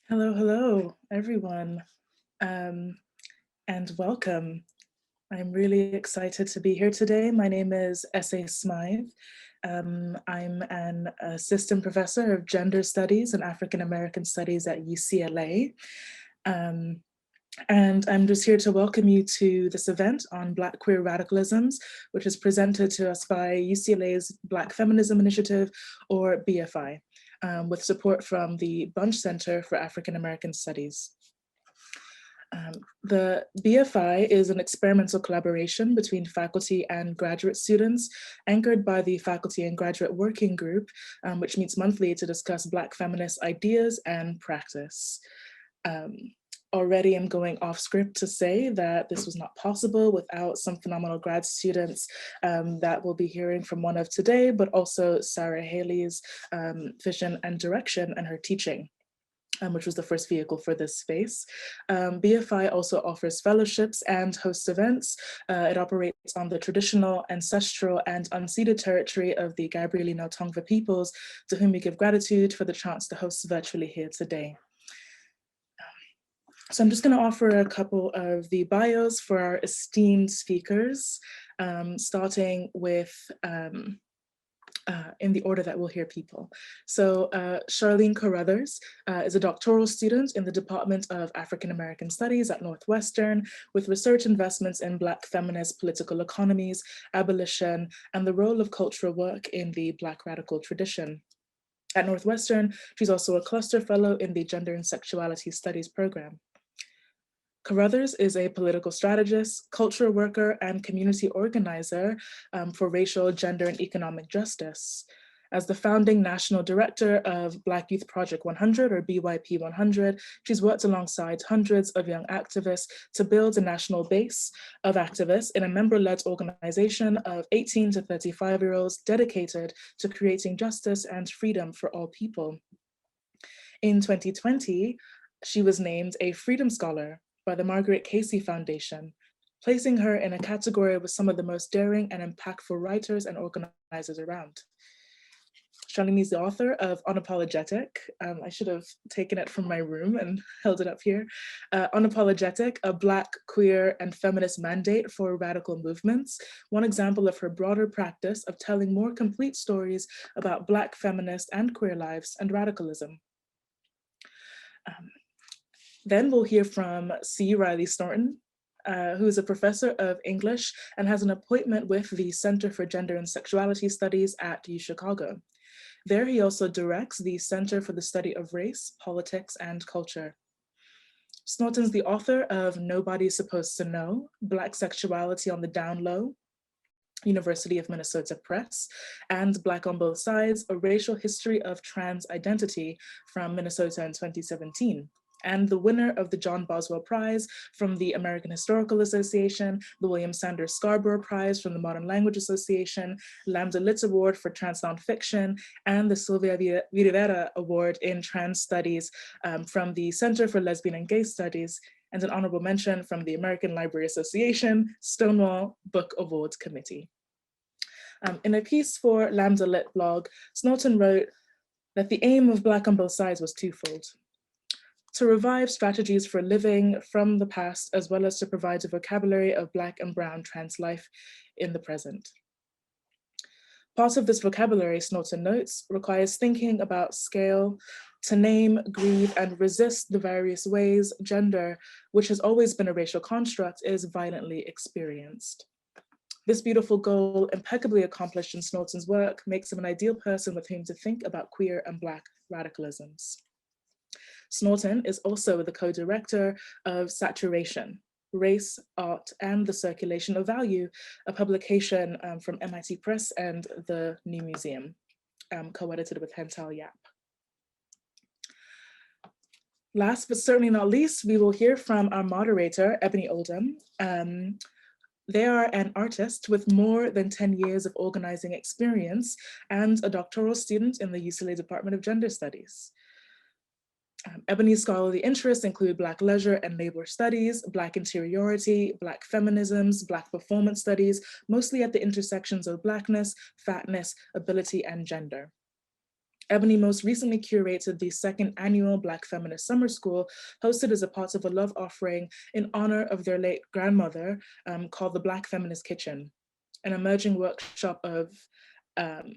Hello, hello, everyone, and welcome. I'm really excited to be here today. My name is S.A. Smythe. I'm an assistant professor of gender studies and African American studies at UCLA. And I'm just here to welcome you to this event on Black queer radicalisms, which is presented to us by UCLA's Black Feminism Initiative, or BFI, with support from the Bunch Center for African American Studies. The BFI is an experimental collaboration between faculty and graduate students, anchored by the Faculty and Graduate Working Group, which meets monthly to discuss Black feminist ideas and practice. Already I'm going off script to say that this was not possible without some phenomenal grad students that we'll be hearing from one of today, but also Sarah Haley's vision and direction and her teaching, which was the first vehicle for this space. BFI also offers fellowships and hosts events. It operates on the traditional, ancestral, and unceded territory of the Gabrielino Tongva peoples, to whom we give gratitude for the chance to host virtually here today. So I'm just going to offer a couple of the bios for our esteemed speakers, starting with in the order that we'll hear people. So Charlene Carruthers is a doctoral student in the Department of African American Studies at Northwestern, with research investments in Black feminist political economies, abolition, and the role of cultural work in the Black radical tradition. At Northwestern, she's also a cluster fellow in the Gender and Sexuality Studies program. Carruthers is a political strategist, cultural worker, and community organizer for racial, gender, and economic justice. As the founding national director of Black Youth Project 100, or BYP 100, she's worked alongside hundreds of young activists to build a national base of activists in a member-led organization of 18 to 35-year-olds dedicated to creating justice and freedom for all people. In 2020, she was named a Freedom Scholar by the Margaret Casey Foundation, placing her in a category with some of the most daring and impactful writers and organizers around. Charlene is the author of Unapologetic. I should have taken it from my room and held it up here. Unapologetic, a Black, queer, and feminist mandate for radical movements, one example of her broader practice of telling more complete stories about Black feminist and queer lives and radicalism. Then we'll hear from C. Riley Snorton, who is a professor of English and has an appointment with the Center for Gender and Sexuality Studies at UChicago. There he also directs the Center for the Study of Race, Politics, and Culture. Snorton's the author of Nobody's Supposed to Know, Black Sexuality on the Down Low, University of Minnesota Press, and Black on Both Sides, A Racial History of Trans Identity from Minnesota in 2017. And the winner of the John Boswell Prize from the American Historical Association, the William Sanders Scarborough Prize from the Modern Language Association, Lambda Lit Award for Trans Nonfiction, and the Sylvia Rivera Award in Trans Studies from the Center for Lesbian and Gay Studies, and an honorable mention from the American Library Association, Stonewall Book Awards Committee. In a piece for Lambda Lit blog, Snorton wrote that the aim of Black on Both Sides was twofold: to revive strategies for living from the past, as well as to provide a vocabulary of Black and Brown trans life in the present. Part of this vocabulary, Snorton notes, requires thinking about scale, to name, grieve, and resist the various ways gender, which has always been a racial construct, is violently experienced. This beautiful goal, impeccably accomplished in Snorton's work, makes him an ideal person with whom to think about queer and Black radicalisms. Snorton is also the co-director of Saturation, Race, Art, and the Circulation of Value, a publication from MIT Press and the New Museum, co-edited with Hental Yap. Last but certainly not least, we will hear from our moderator, Ebony Oldham. They are an artist with more than 10 years of organizing experience and a doctoral student in the UCLA Department of Gender Studies. Ebony's scholarly interests include Black leisure and labor studies, Black interiority, Black feminisms, Black performance studies, mostly at the intersections of Blackness, fatness, ability, and gender. Ebony most recently curated the second annual Black Feminist Summer School, hosted as a part of a love offering in honor of their late grandmother, called the Black Feminist Kitchen, an emerging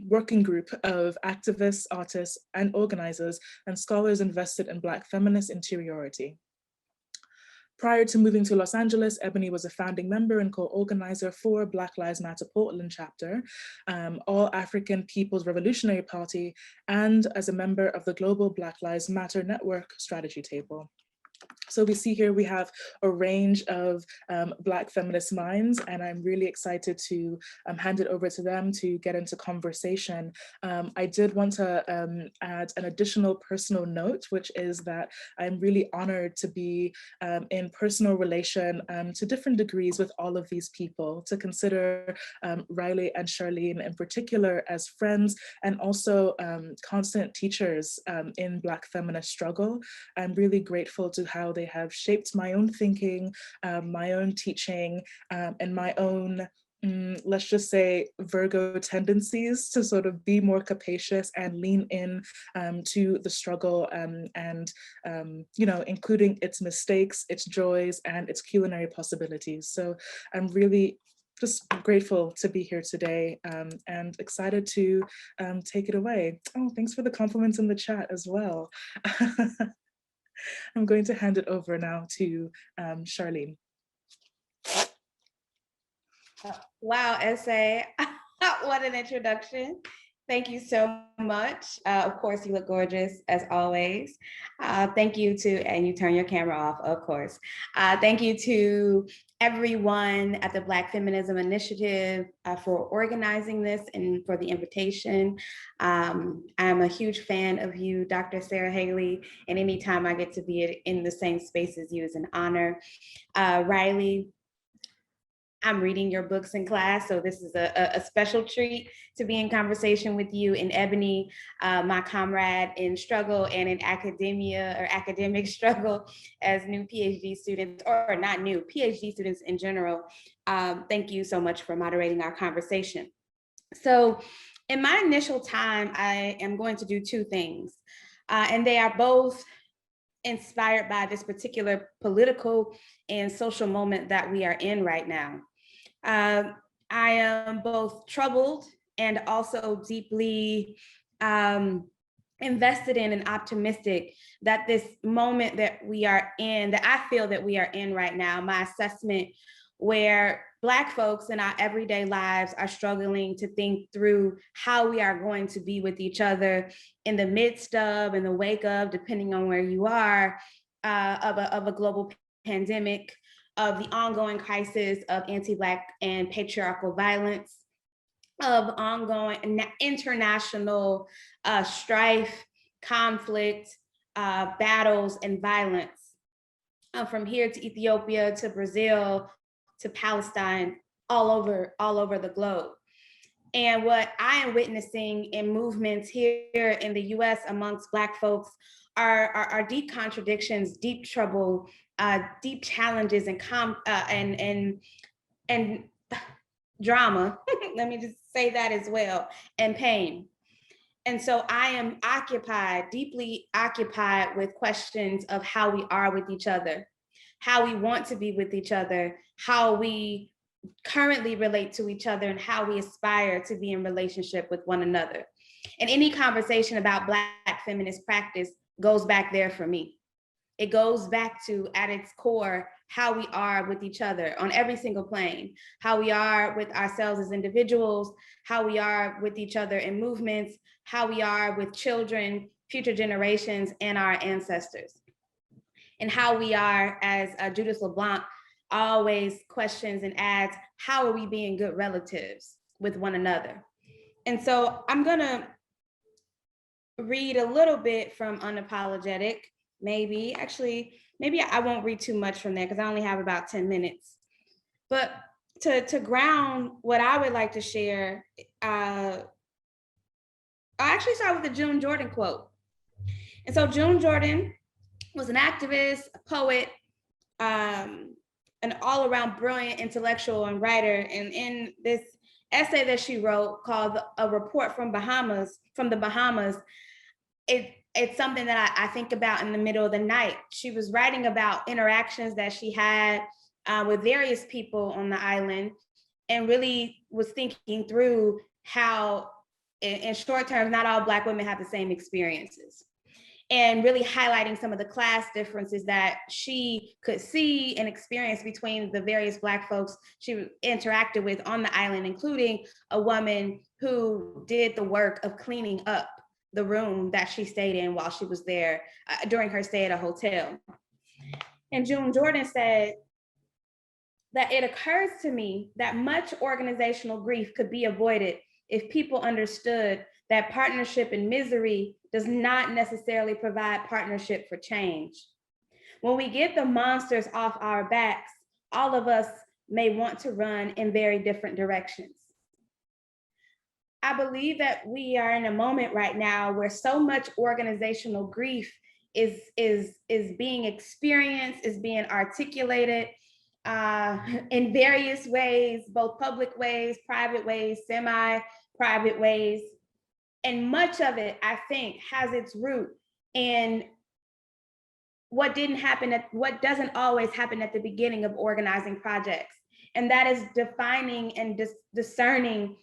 working group of activists, artists, and organizers and scholars invested in Black feminist interiority. Prior to moving to Los Angeles, Ebony was a founding member and co-organizer for Black Lives Matter Portland chapter, All African People's Revolutionary Party, and as a member of the Global Black Lives Matter Network strategy table. So we see here we have a range of Black feminist minds, and I'm really excited to hand it over to them to get into conversation. I did want to add an additional personal note, which is that I'm really honored to be in personal relation to different degrees with all of these people, to consider Riley and Charlene in particular as friends and also constant teachers in Black feminist struggle. I'm really grateful to how they have shaped my own thinking, my own teaching, and my own, let's just say, Virgo tendencies to sort of be more capacious and lean in to the struggle and you know, including its mistakes, its joys, and its culinary possibilities. So I'm really just grateful to be here today and excited to take it away. Oh, thanks for the compliments in the chat as well. I'm going to hand it over now to Charlene. Wow, essay. What an introduction. Thank you so much. Of course, you look gorgeous as always. Thank you to, and you turn your camera off, of course. Thank you to everyone at the Black Feminism Initiative for organizing this and for the invitation. I'm a huge fan of you, Dr. Sarah Haley, and anytime I get to be in the same space as you is an honor. Riley, I'm reading your books in class, so this is a special treat to be in conversation with you. And Ebony, my comrade in struggle and in academia or academic struggle as new PhD students, or not new, PhD students in general. Thank you so much for moderating our conversation. So in my initial time, I am going to do two things, and they are both inspired by this particular political and social moment that we are in right now. I am both troubled and also deeply invested in and optimistic that this moment that we are in, that I feel that we are in right now, my assessment, where Black folks in our everyday lives are struggling to think through how we are going to be with each other in the midst of, in the wake of, depending on where you are, of a global pandemic, of the ongoing crisis of anti-Black and patriarchal violence, of ongoing international strife, conflict, battles, and violence, from here to Ethiopia, to Brazil, to Palestine, all over the globe. And what I am witnessing in movements here in the US amongst Black folks are deep contradictions, deep trouble, deep challenges, and drama. Let me just say that as well, and pain. And so I am occupied, deeply occupied with questions of how we are with each other, how we want to be with each other, how we currently relate to each other, and how we aspire to be in relationship with one another. And any conversation about Black feminist practice goes back there for me. It goes back to, at its core, how we are with each other on every single plane, how we are with ourselves as individuals, how we are with each other in movements, how we are with children, future generations, and our ancestors. And how we are, as Judith LeBlanc always questions and adds, how are we being good relatives with one another? And so I'm gonna read a little bit from Unapologetic, maybe I won't read too much from there because I only have about 10 minutes. But to ground what I would like to share, I'll actually start with the June Jordan quote. And so June Jordan was an activist, a poet, an all-around brilliant intellectual and writer. And in this essay that she wrote called A Report from the Bahamas, it's something that I think about in the middle of the night. She was writing about interactions that she had with various people on the island, and really was thinking through how, in short terms, not all Black women have the same experiences, and really highlighting some of the class differences that she could see and experience between the various Black folks she interacted with on the island, including a woman who did the work of cleaning up the room that she stayed in while she was there during her stay at a hotel. And June Jordan said that it occurs to me that much organizational grief could be avoided if people understood that partnership in misery does not necessarily provide partnership for change. When we get the monsters off our backs, all of us may want to run in very different directions. I believe that we are in a moment right now where so much organizational grief is being experienced, is being articulated in various ways, both public ways, private ways, semi-private ways. And much of it, I think, has its root in what doesn't always happen at the beginning of organizing projects. And that is defining and discerning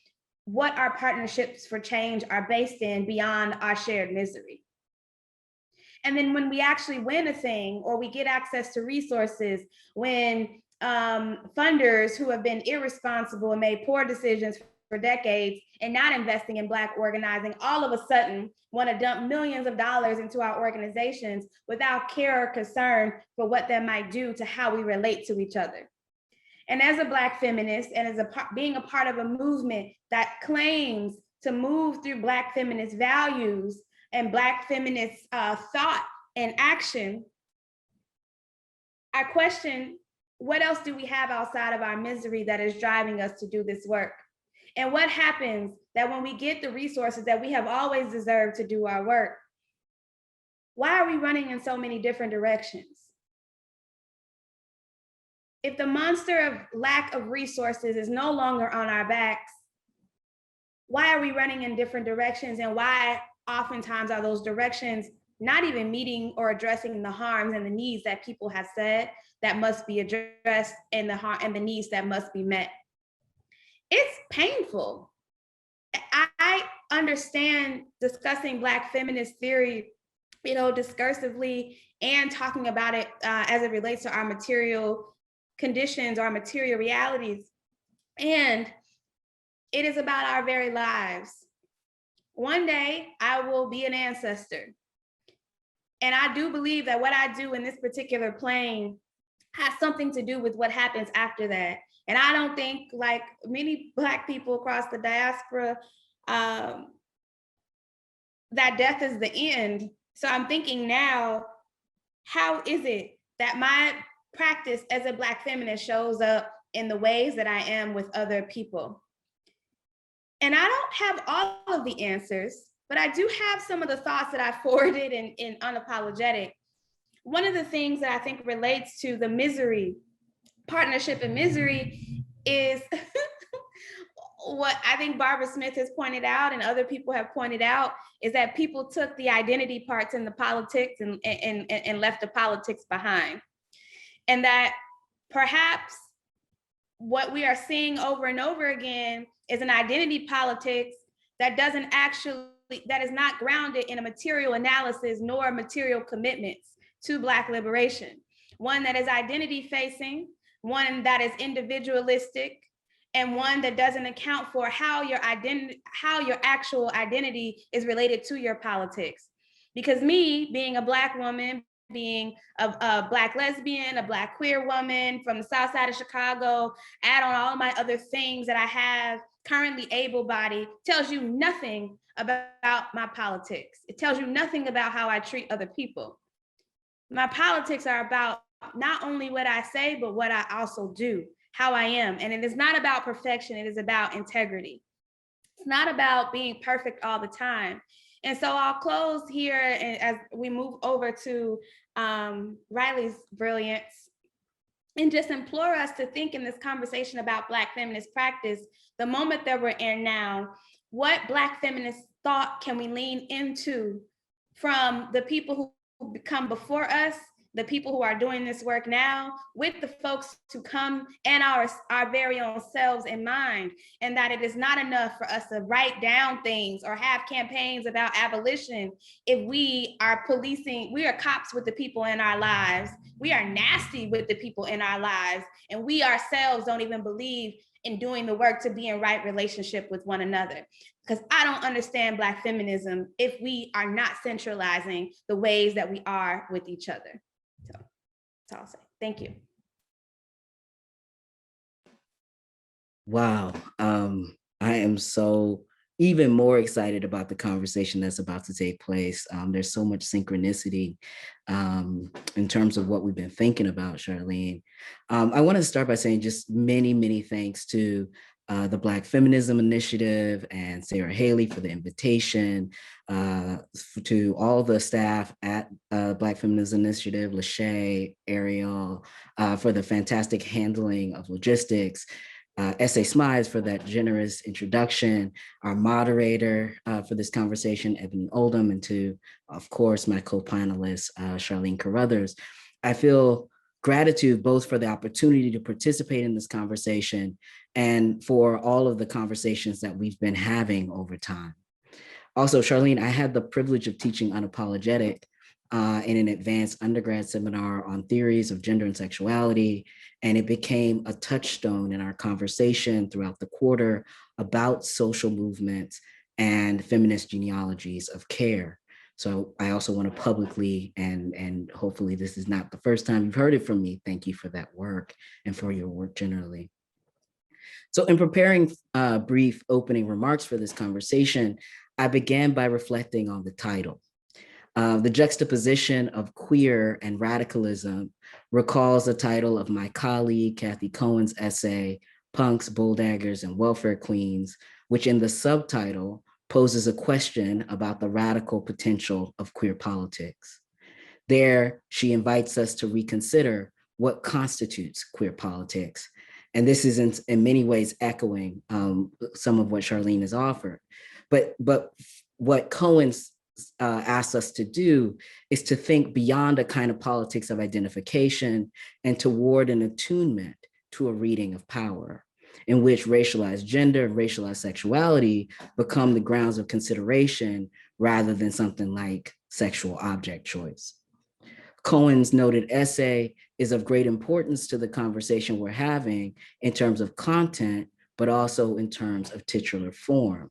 what our partnerships for change are based in beyond our shared misery. And then when we actually win a thing, or we get access to resources, when funders who have been irresponsible and made poor decisions for decades and not investing in Black organizing, all of a sudden want to dump millions of dollars into our organizations without care or concern for what that might do to how we relate to each other. And as a Black feminist, and as being a part of a movement that claims to move through Black feminist values and Black feminist thought and action, I question, what else do we have outside of our misery that is driving us to do this work? And what happens that when we get the resources that we have always deserved to do our work, why are we running in so many different directions? If the monster of lack of resources is no longer on our backs, why are we running in different directions? And why oftentimes are those directions not even meeting or addressing the harms and the needs that people have said that must be addressed, and the needs that must be met? It's painful. I understand discussing Black feminist theory, discursively, and talking about it as it relates to our material conditions, our material realities. And it is about our very lives. One day I will be an ancestor. And I do believe that what I do in this particular plane has something to do with what happens after that. And I don't think, like many Black people across the diaspora, that death is the end. So I'm thinking now, how is it that my practice as a Black feminist shows up in the ways that I am with other people? And I don't have all of the answers, but I do have some of the thoughts that I forwarded in Unapologetic. One of the things that I think relates to the misery, partnership and misery, is what I think Barbara Smith has pointed out and other people have pointed out, is that people took the identity parts in the politics and left the politics behind. And that perhaps what we are seeing over and over again is an identity politics that is not grounded in a material analysis nor material commitments to Black liberation. One that is identity facing, one that is individualistic, and one that doesn't account for how your actual identity is related to your politics. Because me, being a Black woman, being a Black lesbian, a Black queer woman from the South Side of Chicago, add on all my other things that I have, currently able-bodied, tells you nothing about my politics. It tells you nothing about how I treat other people. My politics are about not only what I say, but what I also do, how I am. And it is not about perfection, it is about integrity. It's not about being perfect all the time. And so I'll close here, and as we move over to Riley's brilliance, and just implore us to think in this conversation about Black feminist practice, the moment that we're in now, what Black feminist thought can we lean into from the people who come before us, the people who are doing this work now, with the folks to come and our very own selves in mind, and that it is not enough for us to write down things or have campaigns about abolition if we are policing, we are cops with the people in our lives, we are nasty with the people in our lives, and we ourselves don't even believe in doing the work to be in right relationship with one another. Because I don't understand Black feminism if we are not centralizing the ways that we are with each other. So that's all I'll say. Thank you. Wow. I am so even more excited about the conversation that's about to take place. There's so much synchronicity in terms of what we've been thinking about, Charlene. I want to start by saying just many, many thanks to the Black Feminism Initiative and Sarah Haley for the invitation, to all the staff at Black Feminism Initiative, Lachey, Ariel, for the fantastic handling of logistics, S.A. Smythe for that generous introduction, our moderator for this conversation, Ebony Oldham, and to, of course, my co-panelist, Charlene Carruthers. I feel gratitude both for the opportunity to participate in this conversation and for all of the conversations that we've been having over time. Also, Charlene, I had the privilege of teaching Unapologetic in an advanced undergrad seminar on theories of gender and sexuality, and it became a touchstone in our conversation throughout the quarter about social movements and feminist genealogies of care. So I also want to publicly, and hopefully this is not the first time you've heard it from me, thank you for that work and for your work generally. So in preparing brief opening remarks for this conversation, I began by reflecting on the title. The juxtaposition of queer and radicalism recalls the title of my colleague, Kathy Cohen's essay, Punks, Bulldaggers, and Welfare Queens, which in the subtitle poses a question about the radical potential of queer politics. There, she invites us to reconsider what constitutes queer politics. And this is in many ways echoing some of what Charlene has offered. But what Cohen's asks us to do is to think beyond a kind of politics of identification and toward an attunement to a reading of power, in which racialized gender and racialized sexuality become the grounds of consideration rather than something like sexual object choice. Cohen's noted essay is of great importance to the conversation we're having in terms of content, but also in terms of titular form.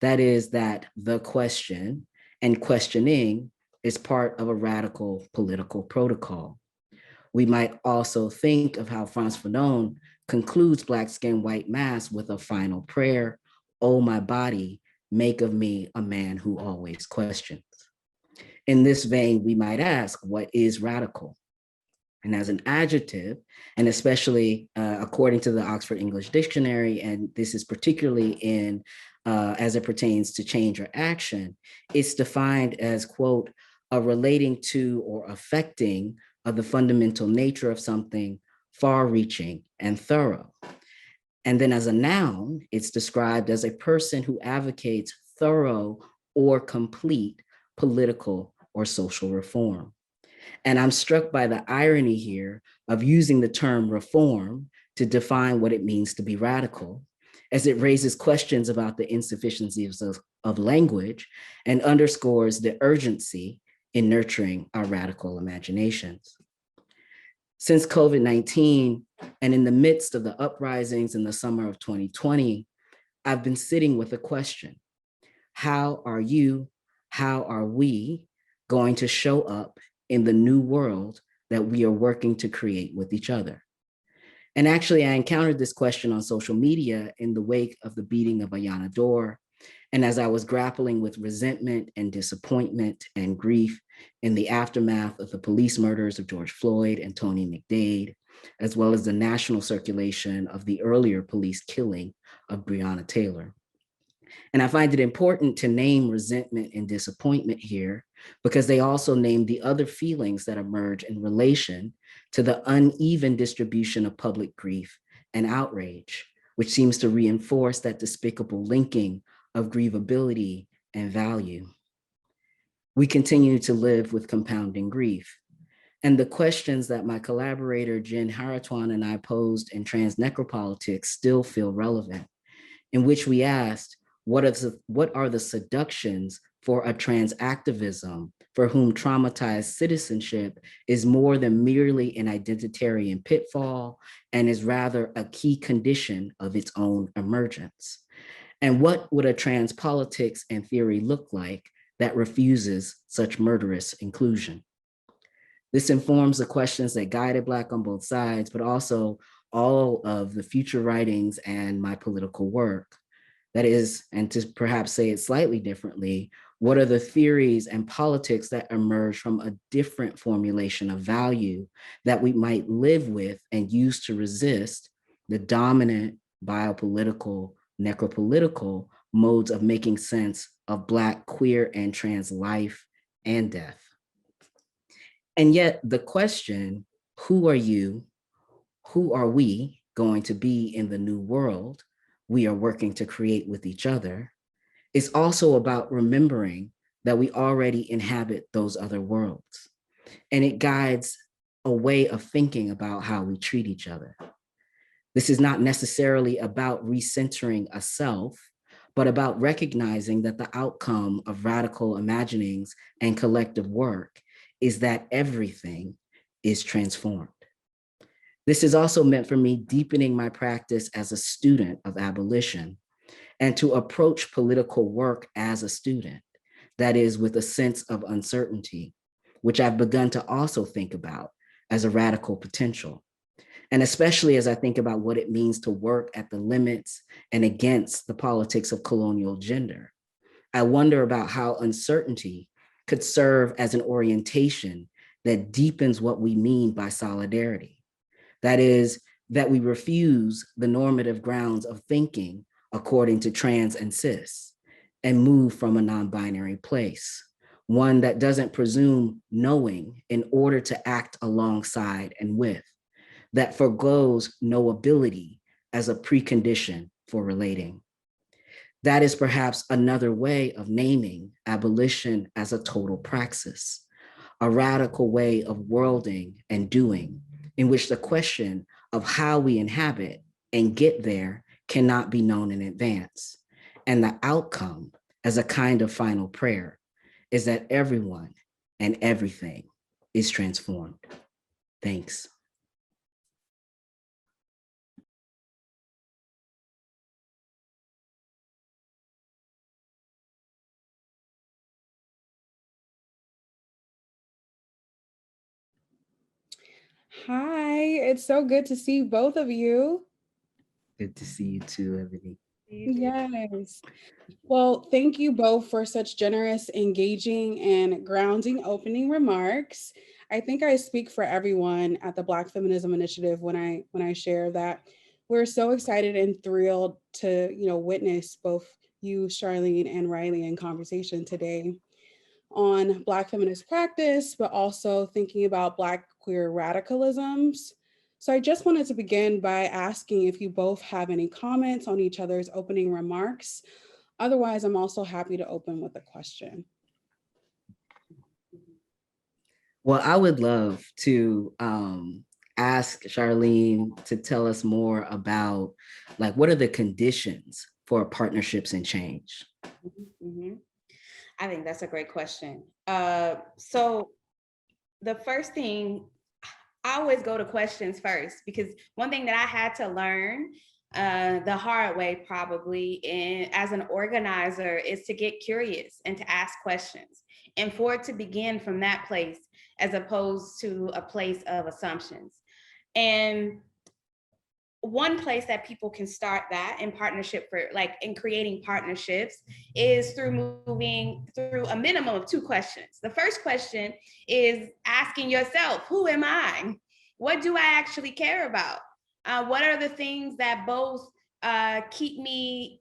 That is that the question and questioning is part of a radical political protocol. We might also think of how Frantz Fanon concludes Black Skin, White Mass with a final prayer, "Oh, my body, make of me a man who always questions." In this vein, we might ask, what is radical? And as an adjective, and especially according to the Oxford English Dictionary, and this is particularly in as it pertains to change or action, it's defined as, quote, a relating to or affecting of the fundamental nature of something, far-reaching and thorough. And then as a noun, it's described as a person who advocates thorough or complete political or social reform. And I'm struck by the irony here of using the term reform to define what it means to be radical, as it raises questions about the insufficiencies of language and underscores the urgency in nurturing our radical imaginations. Since COVID-19, and in the midst of the uprisings in the summer of 2020, I've been sitting with a question. How are you, how are we going to show up in the new world that we are working to create with each other? And actually, I encountered this question on social media in the wake of the beating of Ayanna Dore. And as I was grappling with resentment and disappointment and grief in the aftermath of the police murders of George Floyd and Tony McDade, as well as the national circulation of the earlier police killing of Breonna Taylor. And I find it important to name resentment and disappointment here because they also name the other feelings that emerge in relation to the uneven distribution of public grief and outrage, which seems to reinforce that despicable linking of grievability and value. we continue to live with compounding grief. And the questions that my collaborator Jen Haratwan and I posed in Trans Necropolitics still feel relevant, in which we asked, what are the seductions for a trans activism for whom traumatized citizenship is more than merely an identitarian pitfall and is rather a key condition of its own emergence? And what would a trans politics and theory look like that refuses such murderous inclusion? This informs the questions that guided Black on Both Sides, but also all of the future writings and my political work. That is, and to perhaps say it slightly differently, what are the theories and politics that emerge from a different formulation of value that we might live with and use to resist the dominant biopolitical, necropolitical modes of making sense of Black, queer, and trans life and death? And yet the question, who are you, who are we going to be in the new world we are working to create with each other, is also about remembering that we already inhabit those other worlds. And it guides a way of thinking about how we treat each other. This is not necessarily about recentering a self, but about recognizing that the outcome of radical imaginings and collective work is that everything is transformed. This is also meant for me deepening my practice as a student of abolition and to approach political work as a student, that is, with a sense of uncertainty, which I've begun to also think about as a radical potential. And especially as I think about what it means to work at the limits and against the politics of colonial gender, I wonder about how uncertainty could serve as an orientation that deepens what we mean by solidarity. That is, that we refuse the normative grounds of thinking according to trans and cis and move from a non-binary place, one that doesn't presume knowing in order to act alongside and with, that forgoes knowability as a precondition for relating. That is perhaps another way of naming abolition as a total praxis, a radical way of worlding and doing, in which the question of how we inhabit and get there cannot be known in advance. And the outcome, as a kind of final prayer, is that everyone and everything is transformed. Thanks. Hi, it's so good to see both of you. Good to see you too, Ebony. Yes. Well, thank you both for such generous, engaging, and grounding opening remarks. I think I speak for everyone at the Black Feminism Initiative when I share that we're so excited and thrilled to witness both you, Charlene, and Riley in conversation today on Black feminist practice, but also thinking about Black queer radicalisms. So I just wanted to begin by asking if you both have any comments on each other's opening remarks. Otherwise, I'm also happy to open with a question. Well, I would love to ask Charlene to tell us more about, like, what are the conditions for partnerships and change? Mm-hmm. I think that's a great question. So the first thing, I always go to questions first, because one thing that I had to learn the hard way probably as an organizer is to get curious and to ask questions, and for it to begin from that place as opposed to a place of assumptions. And one place that people can start that in partnership in creating partnerships is through moving through a minimum of 2 questions. The first question is asking yourself, who am I? What do I actually care about? What are the things that both get me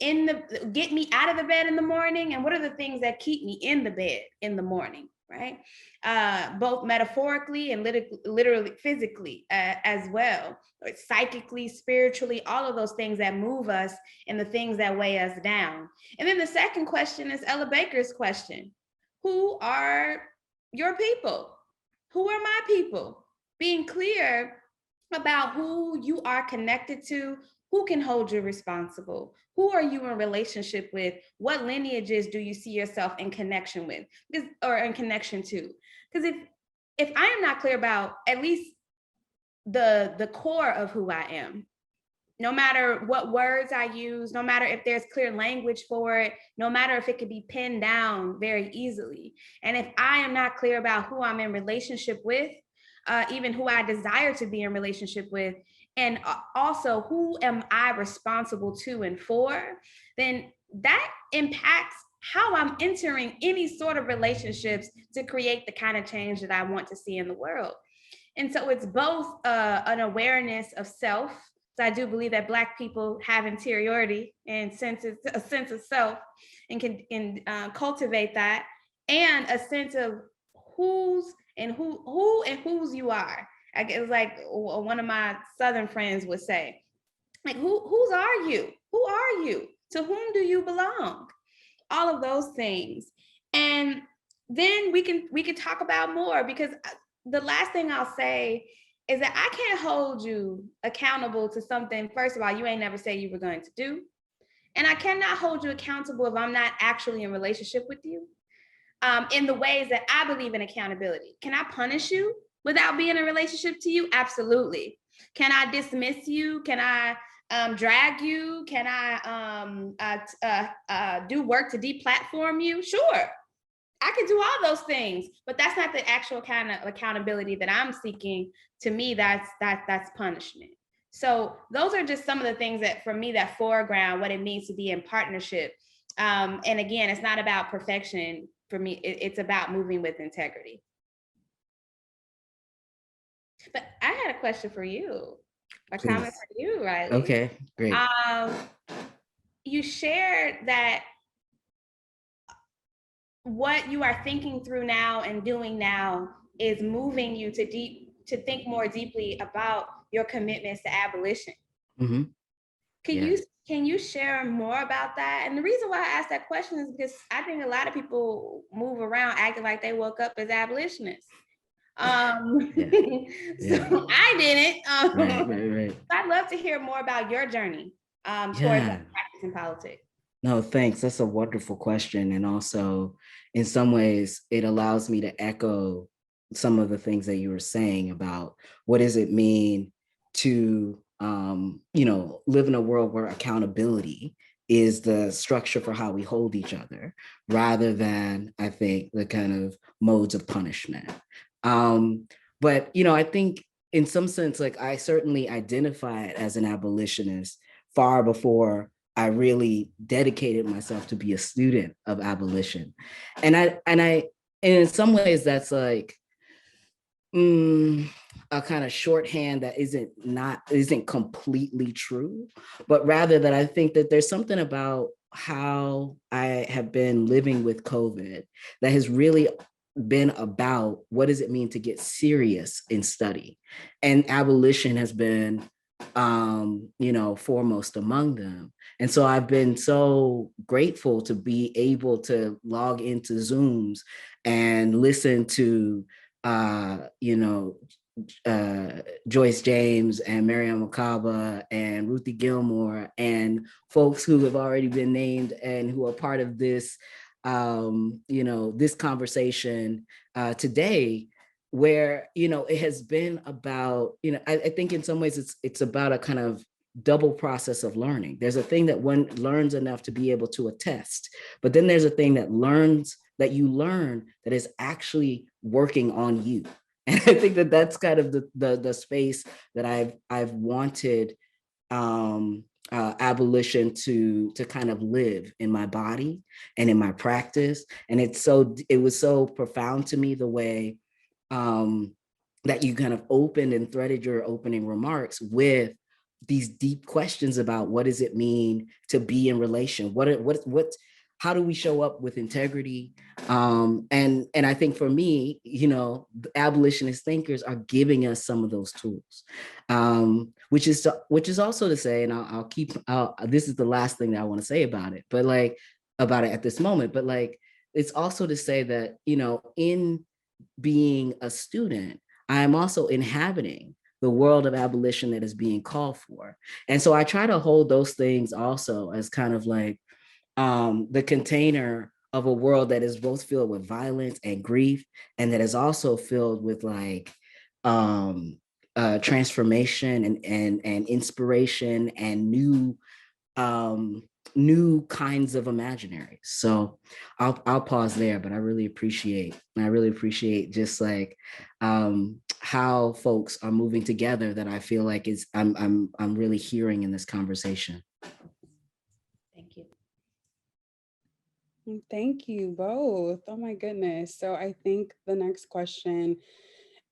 out of the bed in the morning, and what are the things that keep me in the bed in the morning, right? Both metaphorically and literally, physically as well, or psychically, spiritually, all of those things that move us and the things that weigh us down. And then the second question is Ella Baker's question. who are your people? Who are my people? Being clear about who you are connected to, who can hold you responsible, who are you in relationship with, what lineages do you see yourself in connection with, or in connection to? Because if I am not clear about at least the core of who I am, no matter what words I use, no matter if there's clear language for it, no matter if it could be pinned down very easily. And if I am not clear about who I'm in relationship with, even who I desire to be in relationship with, and also who am I responsible to and for, then that impacts how I'm entering any sort of relationships to create the kind of change that I want to see in the world. And so it's both an awareness of self. So I do believe that Black people have interiority and a sense of self, and can cultivate that, and a sense of who and whose you are. I guess, like one of my Southern friends would say, like, whose are you? Who are you? To whom do you belong? All of those things. And then we can talk about more, because the last thing I'll say is that I can't hold you accountable to something, first of all, you ain't never said you were going to do. And I cannot hold you accountable if I'm not actually in relationship with you, in the ways that I believe in accountability. Can I punish you without being in a relationship to you? Absolutely. Can I dismiss you? Can I drag you? Can I do work to deplatform you? Sure. I can do all those things, but that's not the actual kind of accountability that I'm seeking. To me, that's punishment. So those are just some of the things that, for me, that foreground what it means to be in partnership. And again, it's not about perfection for me. It's about moving with integrity. But I had a question for you, a Please. comment for you, Riley. Okay, great. You shared that what you are thinking through now and doing now is moving you to think more deeply about your commitments to abolition. Mm-hmm. Can you share more about that? And the reason why I asked that question is because I think a lot of people move around acting like they woke up as abolitionists. So I didn't. Right. I'd love to hear more about your journey towards practicing politics. No, thanks. That's a wonderful question. And also, in some ways, it allows me to echo some of the things that you were saying about what does it mean to, live in a world where accountability is the structure for how we hold each other, rather than, I think, the kind of modes of punishment. But, I think in some sense, like, I certainly identified as an abolitionist far before I really dedicated myself to be a student of abolition. And in some ways that's like a kind of shorthand that isn't completely true, but rather that I think that there's something about how I have been living with COVID that has really been about what does it mean to get serious in study. And abolition has been foremost among them. And so I've been so grateful to be able to log into Zooms and listen to, Joyce James and Mariam Makaba and Ruthie Gilmore and folks who have already been named and who are part of this, this conversation today, where, it has been about, I think in some ways it's about a kind of double process of learning. There's a thing that one learns enough to be able to attest, but then there's a thing that you learn that is actually working on you. And I think that that's kind of the space that I've wanted abolition to kind of live in my body and in my practice. And it was so profound to me the way that you kind of opened and threaded your opening remarks with these deep questions about what does it mean to be in relation? How do we show up with integrity? And I think for me, the abolitionist thinkers are giving us some of those tools, which is also to say, and this is the last thing that I want to say about it, but about it at this moment, but it's also to say that, you know, in being a student, I am also inhabiting the world of abolition that is being called for. And so I try to hold those things also as kind of like the container of a world that is both filled with violence and grief, and that is also filled with like transformation and inspiration and new kinds of imaginaries. So I'll pause there, but I really appreciate just like how folks are moving together, that I feel like is I'm really hearing in this conversation. Thank you. Thank you both. Oh my goodness. So I think the next question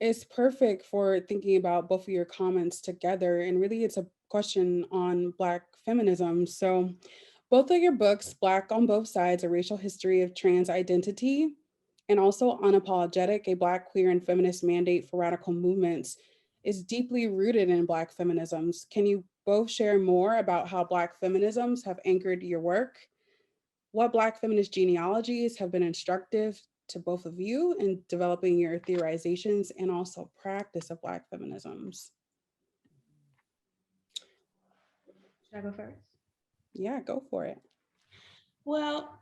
is perfect for thinking about both of your comments together. And really it's a question on Black feminism. So both of your books, Black on Both Sides, A Racial History of Trans Identity, and also Unapologetic, A Black, Queer, and Feminist Mandate for Radical Movements, is deeply rooted in Black feminisms. Can you both share more about how Black feminisms have anchored your work? What Black feminist genealogies have been instructive to both of you in developing your theorizations and also practice of Black feminisms? Should I go first? Yeah, go for it. Well,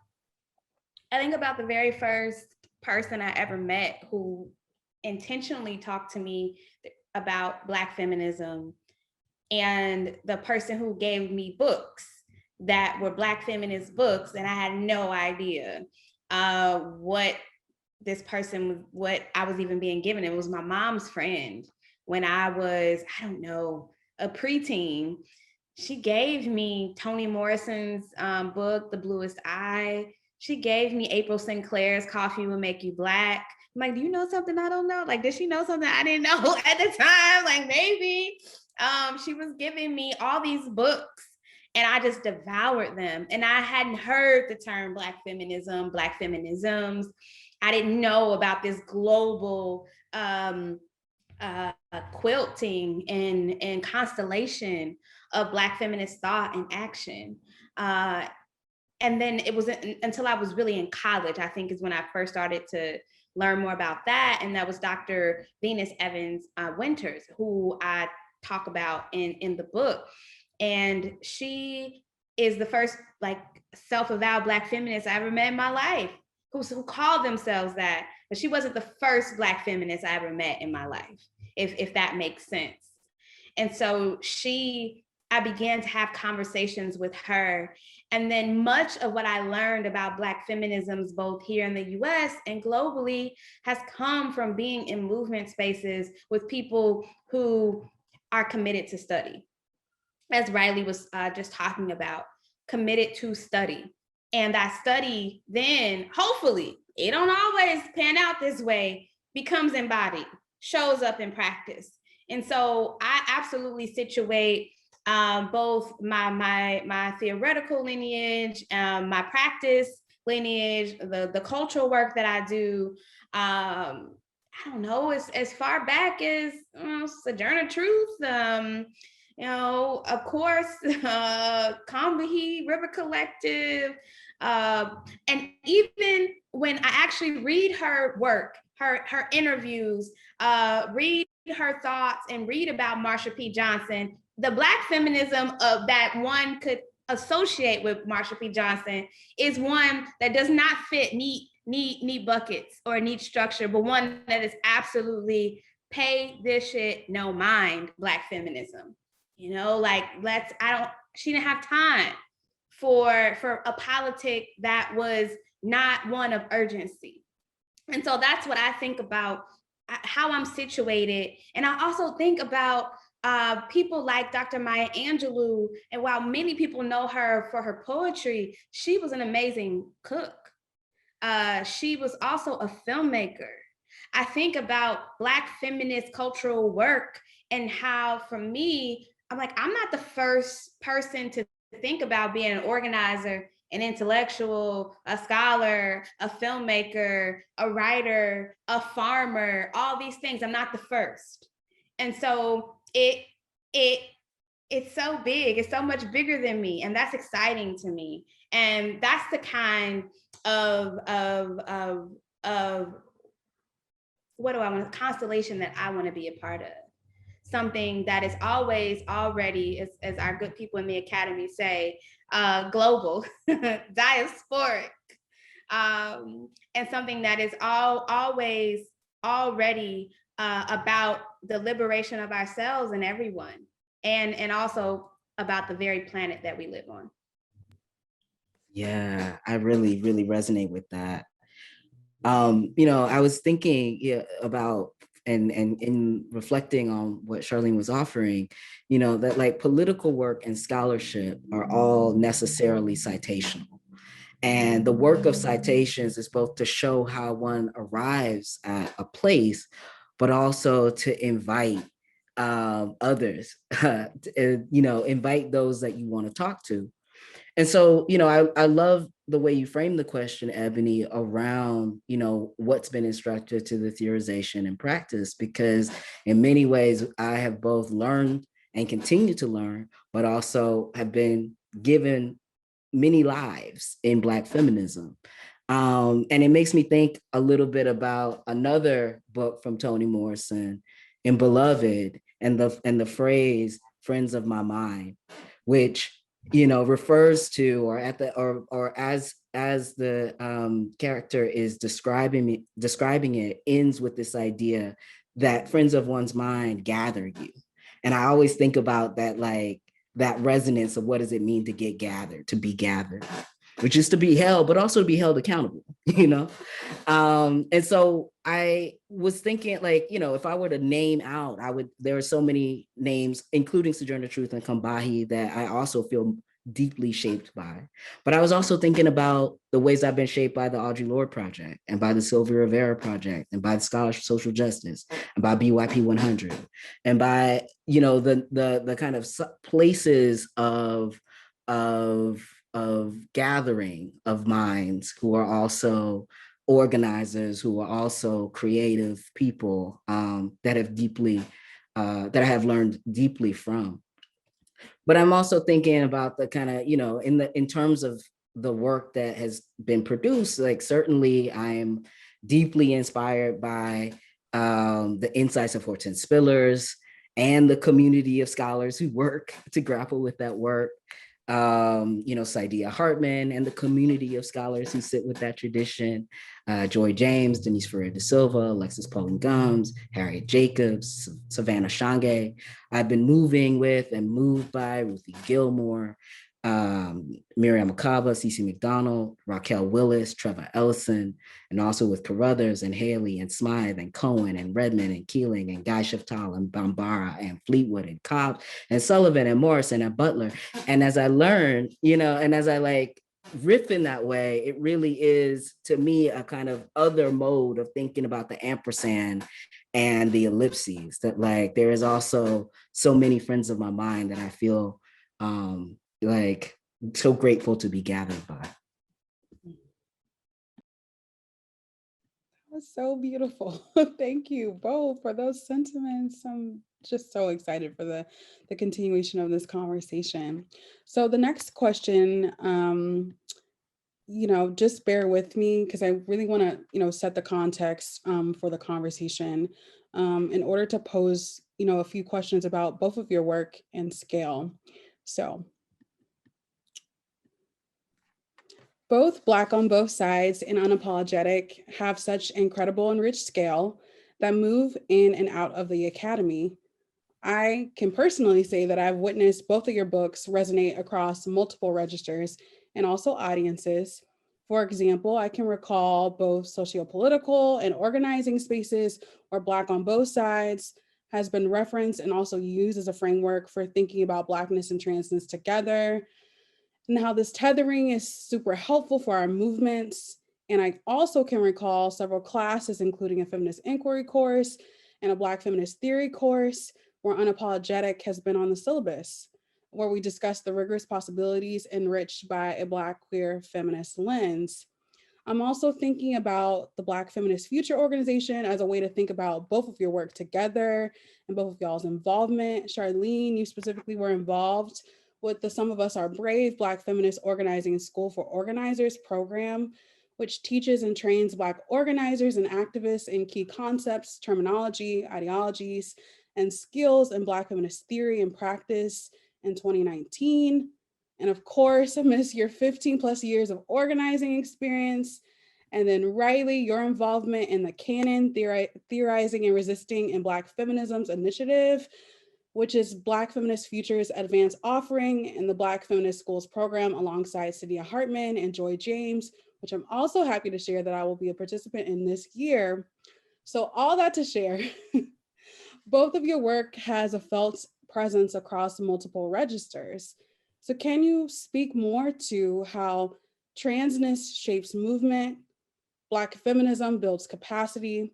I think about the very first person I ever met who intentionally talked to me about Black feminism, and the person who gave me books that were Black feminist books, and I had no idea what I was even being given. It was my mom's friend when I was, I don't know, a preteen. She gave me Toni Morrison's book, The Bluest Eye. She gave me April Sinclair's Coffee Will Make You Black. I'm like, do you know something I don't know? Like, did she know something I didn't know at the time? Like, maybe. She was giving me all these books and I just devoured them. And I hadn't heard the term Black feminism, Black feminisms. I didn't know about this global quilting and constellation of Black feminist thought and action. And then it wasn't until I was really in college, I think, is when I first started to learn more about that. And that was Dr. Venus Evans Winters, who I talk about in the book. And she is the first like self-avowed Black feminist I ever met in my life, who called themselves that, but she wasn't the first Black feminist I ever met in my life, if that makes sense. And so I began to have conversations with her. And then much of what I learned about Black feminisms, both here in the US and globally, has come from being in movement spaces with people who are committed to study. As Riley was just talking about, committed to study. And that study then, hopefully, it don't always pan out this way, becomes embodied, shows up in practice. And so I absolutely situate both my theoretical lineage, my practice lineage, the cultural work that I do, I don't know, as far back as Sojourner Truth, of course, Combahee River Collective, and even when I actually read her work, her interviews, read her thoughts and read about Marsha P. Johnson, the Black feminism of that one could associate with Marsha P. Johnson is one that does not fit neat buckets or neat structure, but one that is absolutely pay this shit no mind Black feminism. Like she didn't have time for a politic that was not one of urgency. And so that's what I think about how I'm situated. And I also think about people like Dr. Maya Angelou. And while many people know her for her poetry, she was an amazing cook. She was also a filmmaker. I think about Black feminist cultural work and how, for me, I'm like, I'm not the first person to think about being an organizer, an intellectual, a scholar, a filmmaker, a writer, a farmer, all these things. I'm not the first. And so it's so big, it's so much bigger than me. And that's exciting to me. And that's the kind what do I want, constellation that I want to be a part of. Something that is always already, as our good people in the academy say, global, diasporic, and something that is always already about the liberation of ourselves and everyone, and also about the very planet that we live on. Yeah, I really, really resonate with that. You know, I was thinking about and in reflecting on what Charlene was offering, you know, that like political work and scholarship are all necessarily citational. And the work of citations is both to show how one arrives at a place, but also to invite others, you know, invite those that you want to talk to. And so, you know, I love the way you frame the question, Ebony, around, you know, what's been instructed to the theorization and practice, because in many ways I have both learned and continue to learn, but also have been given many lives in Black feminism. And it makes me think a little bit about another book from Toni Morrison, in Beloved, and the phrase "friends of my mind," which, you know, refers to, or at the or as the character is describing it, ends with this idea that friends of one's mind gather you. And I always think about that, like that resonance of what does it mean to get gathered, to be gathered, which is to be held, but also to be held accountable, you know? And so I was thinking, like, you know, if I were to name out, there are so many names, including Sojourner Truth and Combahee, that I also feel deeply shaped by. But I was also thinking about the ways I've been shaped by the Audre Lorde Project, and by the Sylvia Rivera Project, and by the Scholars for Social Justice, and by BYP 100, and by, you know, the kind of places of gathering of minds who are also organizers, who are also creative people, that have deeply, that I have learned deeply from. But I'm also thinking about the kind of, you know, in terms of the work that has been produced, like certainly I am deeply inspired by the insights of Hortense Spillers and the community of scholars who work to grapple with that work. You know, Saidiya Hartman and the community of scholars who sit with that tradition, Joy James, Denise Ferrer da Silva, Alexis Pauline Gumbs, Harriet Jacobs, Savannah Shange. I've been moving with and moved by Ruthie Gilmore, Miriam Makaba, Cece McDonald, Raquel Willis, Trevor Ellison, and also with Carruthers and Haley and Smythe and Cohen and Redmond and Keeling and Guy Shiftal and Bambara and Fleetwood and Cobb and Sullivan and Morrison and Butler. And as I learned, you know, and as I like riff in that way, it really is to me a kind of other mode of thinking about the ampersand and the ellipses, that like there is also so many friends of my mind that I feel like so grateful to be gathered by. That's so beautiful. Thank you both for those sentiments. I'm just so excited for the continuation of this conversation. So the next question, you know, just bear with me because I really want to, you know, set the context for the conversation in order to pose, you know, a few questions about both of your work and scale. So both Black on Both Sides and Unapologetic have such incredible and rich scale that move in and out of the academy. I can personally say that I've witnessed both of your books resonate across multiple registers and also audiences. For example, I can recall both sociopolitical and organizing spaces where Black on Both Sides has been referenced and also used as a framework for thinking about Blackness and transness together, and how this tethering is super helpful for our movements. And I also can recall several classes, including a feminist inquiry course and a Black feminist theory course, where Unapologetic has been on the syllabus, where we discuss the rigorous possibilities enriched by a Black queer feminist lens. I'm also thinking about the Black Feminist Future Organization as a way to think about both of your work together and both of y'all's involvement. Charlene, you specifically were involved with the Some of Us Are Brave Black Feminist Organizing School for Organizers program, which teaches and trains Black organizers and activists in key concepts, terminology, ideologies, and skills in Black feminist theory and practice in 2019. And of course, amidst your 15 plus years of organizing experience, and then Riley, your involvement in the Canon Theorizing and Resisting in Black Feminism's initiative, which is Black Feminist Futures Advanced Offering in the Black Feminist Schools program alongside Cydia Hartman and Joy James, which I'm also happy to share that I will be a participant in this year. So all that to share, both of your work has a felt presence across multiple registers. So can you speak more to how transness shapes movement, Black feminism builds capacity,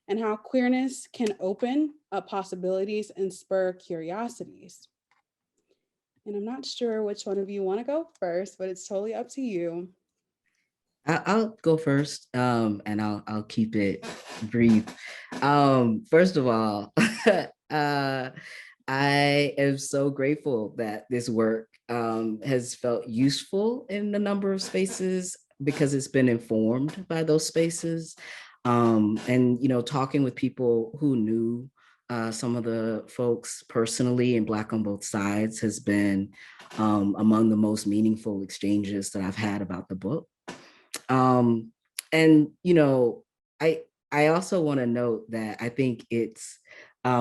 and how queerness can open up possibilities and spur curiosities? And I'm not sure which one of you want to go first, but it's totally up to you. I'll go first, and I'll keep it brief. First of all, I am so grateful that this work has felt useful in a number of spaces because it's been informed by those spaces. And talking with people who knew some of the folks personally and Black on both sides has been among the most meaningful exchanges that I've had about the book. And I also want to note that I think it's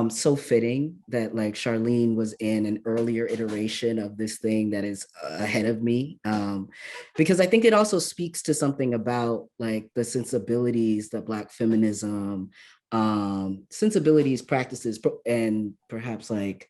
so fitting that like Charlene was in an earlier iteration of this thing that is ahead of me, because I think it also speaks to something about like the sensibilities that Black feminism, sensibilities, practices, and perhaps like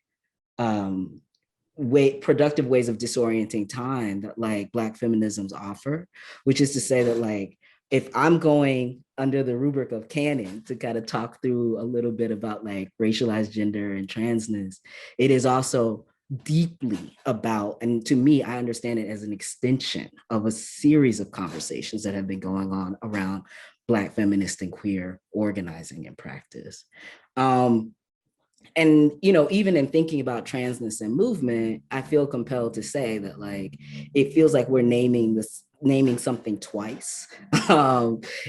productive ways of disorienting time that like Black feminisms offer, which is to say that like, if I'm going under the rubric of canon to kind of talk through a little bit about like racialized gender and transness, it is also deeply about, and to me, I understand it as an extension of a series of conversations that have been going on around Black feminist and queer organizing and practice. And even in thinking about transness and movement, I feel compelled to say that like it feels like we're naming something twice,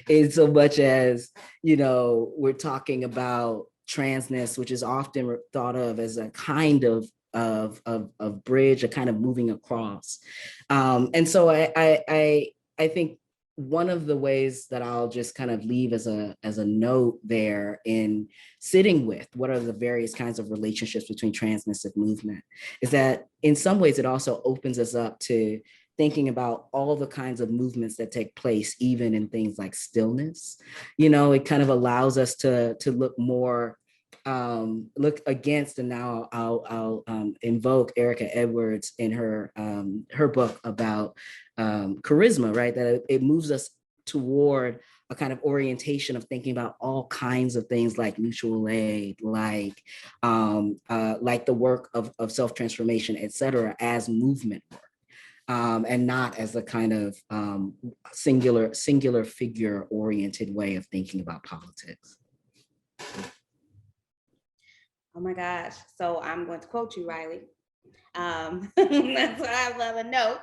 in so much as we're talking about transness, which is often thought of as a kind of bridge, a kind of moving across. And so I think one of the ways that I'll just kind of leave as a note there in sitting with what are the various kinds of relationships between transness and movement is that in some ways it also opens us up to thinking about all the kinds of movements that take place, even in things like stillness. It kind of allows us to look more, look against, and now I'll invoke Erica Edwards in her book about charisma, right? That it moves us toward a kind of orientation of thinking about all kinds of things like mutual aid, like the work of self-transformation, et cetera, as movement work. And not as a kind of singular figure-oriented way of thinking about politics. Oh my gosh. So I'm going to quote you, Riley. That's what I love a note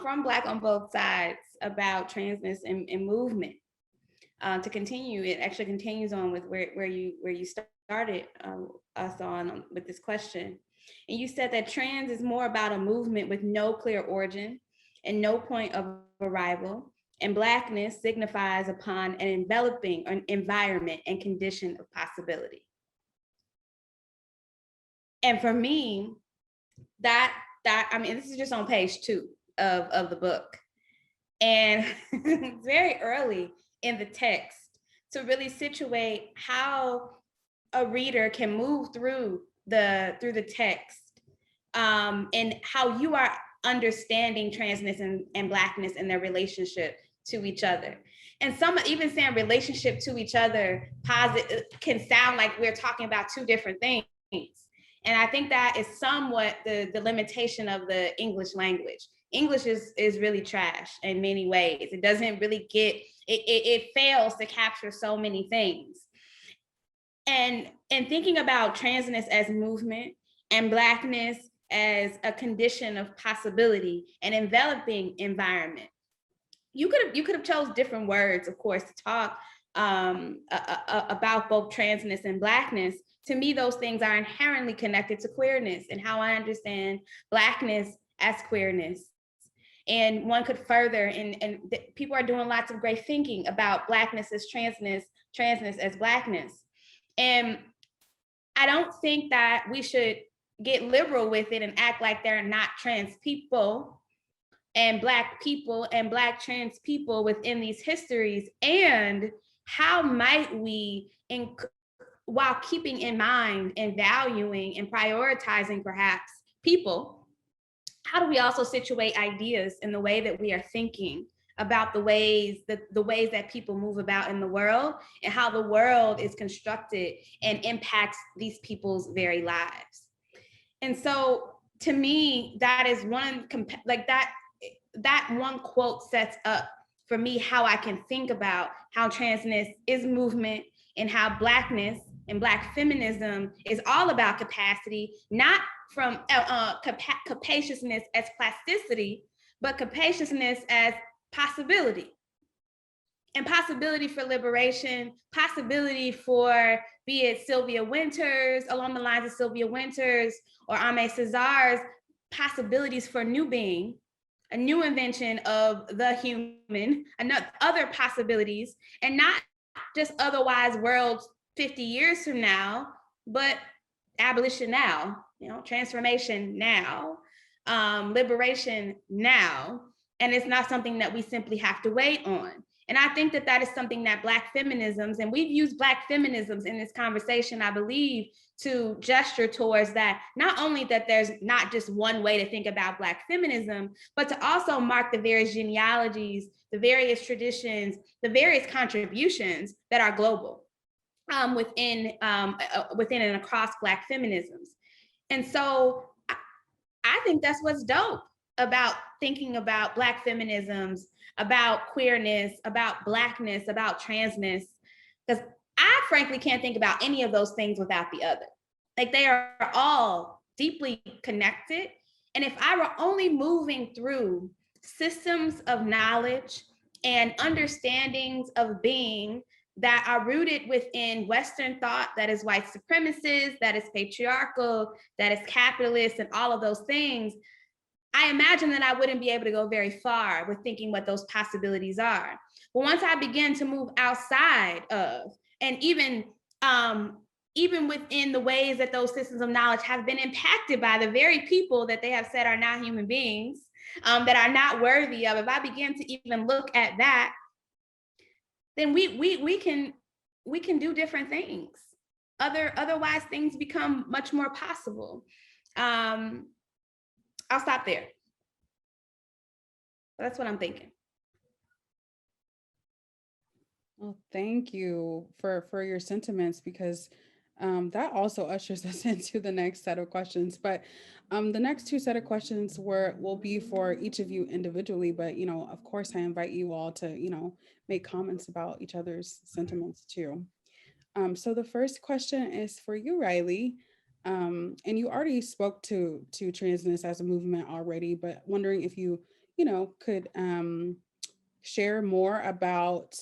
from Black on Both Sides about transness and movement. To continue, it actually continues on with where you started us on with this question. And you said that trans is more about a movement with no clear origin and no point of arrival, and Blackness signifies upon an enveloping environment and condition of possibility. And for me, that I mean, this is just on page 2 of the book, and it's very early in the text to really situate how a reader can move through the text, and how you are understanding transness and Blackness and their relationship to each other. And some even saying relationship to each other positive can sound like we're talking about two different things. And I think that is somewhat the limitation of the English language. English is really trash in many ways. It doesn't really it fails to capture so many things. And thinking about transness as movement and Blackness as a condition of possibility and enveloping environment, you could have chose different words, of course, to talk about both transness and Blackness. To me, those things are inherently connected to queerness and how I understand Blackness as queerness. And one could further, and people are doing lots of great thinking about Blackness as transness, transness as Blackness. And I don't think that we should get liberal with it and act like they're not trans people and Black people and Black trans people within these histories. And how might we, while keeping in mind and valuing and prioritizing perhaps people, how do we also situate ideas in the way that we are thinking about the ways that people move about in the world and how the world is constructed and impacts these people's very lives? And so to me, that is one, like that one quote sets up for me how I can think about how transness is movement and how Blackness and Black feminism is all about capacity, not from capaciousness as plasticity, but capaciousness as possibility. And possibility for liberation, possibility for, be it Sylvia Winters, along the lines of Sylvia Winters, or Aimé César's possibilities for new being, a new invention of the human, other possibilities, and not just otherwise worlds 50 years from now, but abolition now, transformation now, liberation now. And it's not something that we simply have to wait on. And I think that that is something that Black feminisms, and we've used Black feminisms in this conversation, I believe, to gesture towards that, not only that there's not just one way to think about Black feminism, but to also mark the various genealogies, the various traditions, the various contributions that are global within and across Black feminisms. And so I think that's what's dope about thinking about Black feminisms, about queerness, about Blackness, about transness, because I frankly can't think about any of those things without the other. Like, they are all deeply connected. And if I were only moving through systems of knowledge and understandings of being that are rooted within Western thought, that is white supremacist, that is patriarchal, that is capitalist, and all of those things, I imagine that I wouldn't be able to go very far with thinking what those possibilities are. But once I begin to move outside of, and even within the ways that those systems of knowledge have been impacted by the very people that they have said are not human beings, that are not worthy of, if I begin to even look at that, then we can do different things. Otherwise, things become much more possible. I'll stop there. That's what I'm thinking. Well, thank you for your sentiments, because that also ushers us into the next set of questions. But the next two set of questions will be for each of you individually. But, of course, I invite you all to, make comments about each other's sentiments too. So the first question is for you, Riley. And you already spoke to transness as a movement already, but wondering if you, could share more about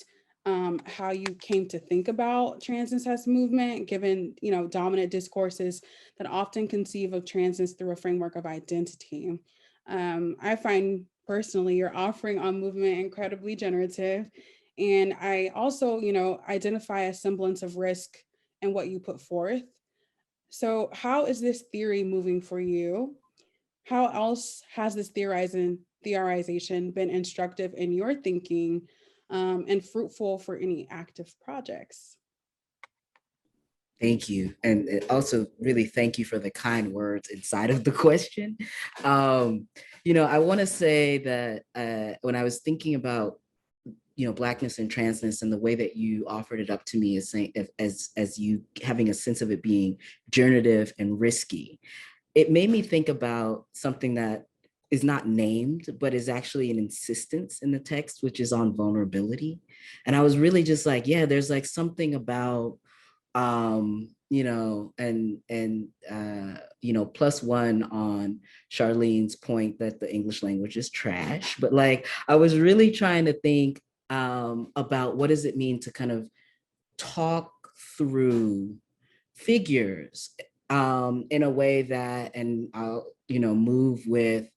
how you came to think about transness as a movement, given, dominant discourses that often conceive of transness through a framework of identity. I find personally your offering on movement incredibly generative. And I also, identify a semblance of risk in what you put forth. So how is this theory moving for you? How else has this theorization been instructive in your thinking and fruitful for any active projects? Thank you. And also really thank you for the kind words inside of the question. I want to say that when I was thinking about Blackness and transness and the way that you offered it up to me as saying, as you having a sense of it being generative and risky, it made me think about something that is not named, but is actually an insistence in the text, which is on vulnerability. And I was really just like, yeah, there's like something about you know, you know, +1 on Charlene's point that the English language is trash, but like, I was really trying to think about what does it mean to kind of talk through figures in a way that, and I'll, you know, move with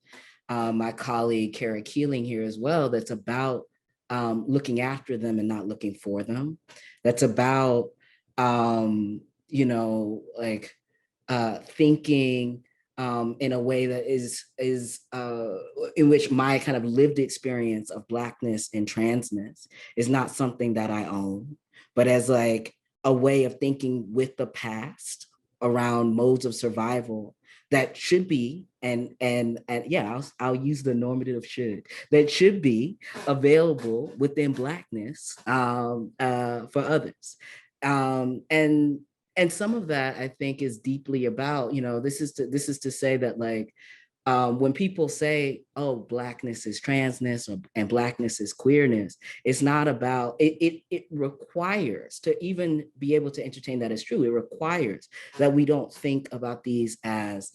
my colleague Kara Keeling here as well, that's about looking after them and not looking for them. That's about, you know, like thinking in a way that is in which my kind of lived experience of Blackness and transness is not something that I own, but as like a way of thinking with the past around modes of survival that should be, and yeah, I'll use the normative should, that should be available within Blackness for others. And some of that I think is deeply about, you know, this is to say that like, when people say, oh, Blackness is transness and Blackness is queerness, it's not about, it requires, to even be able to entertain that as true, it requires that we don't think about these as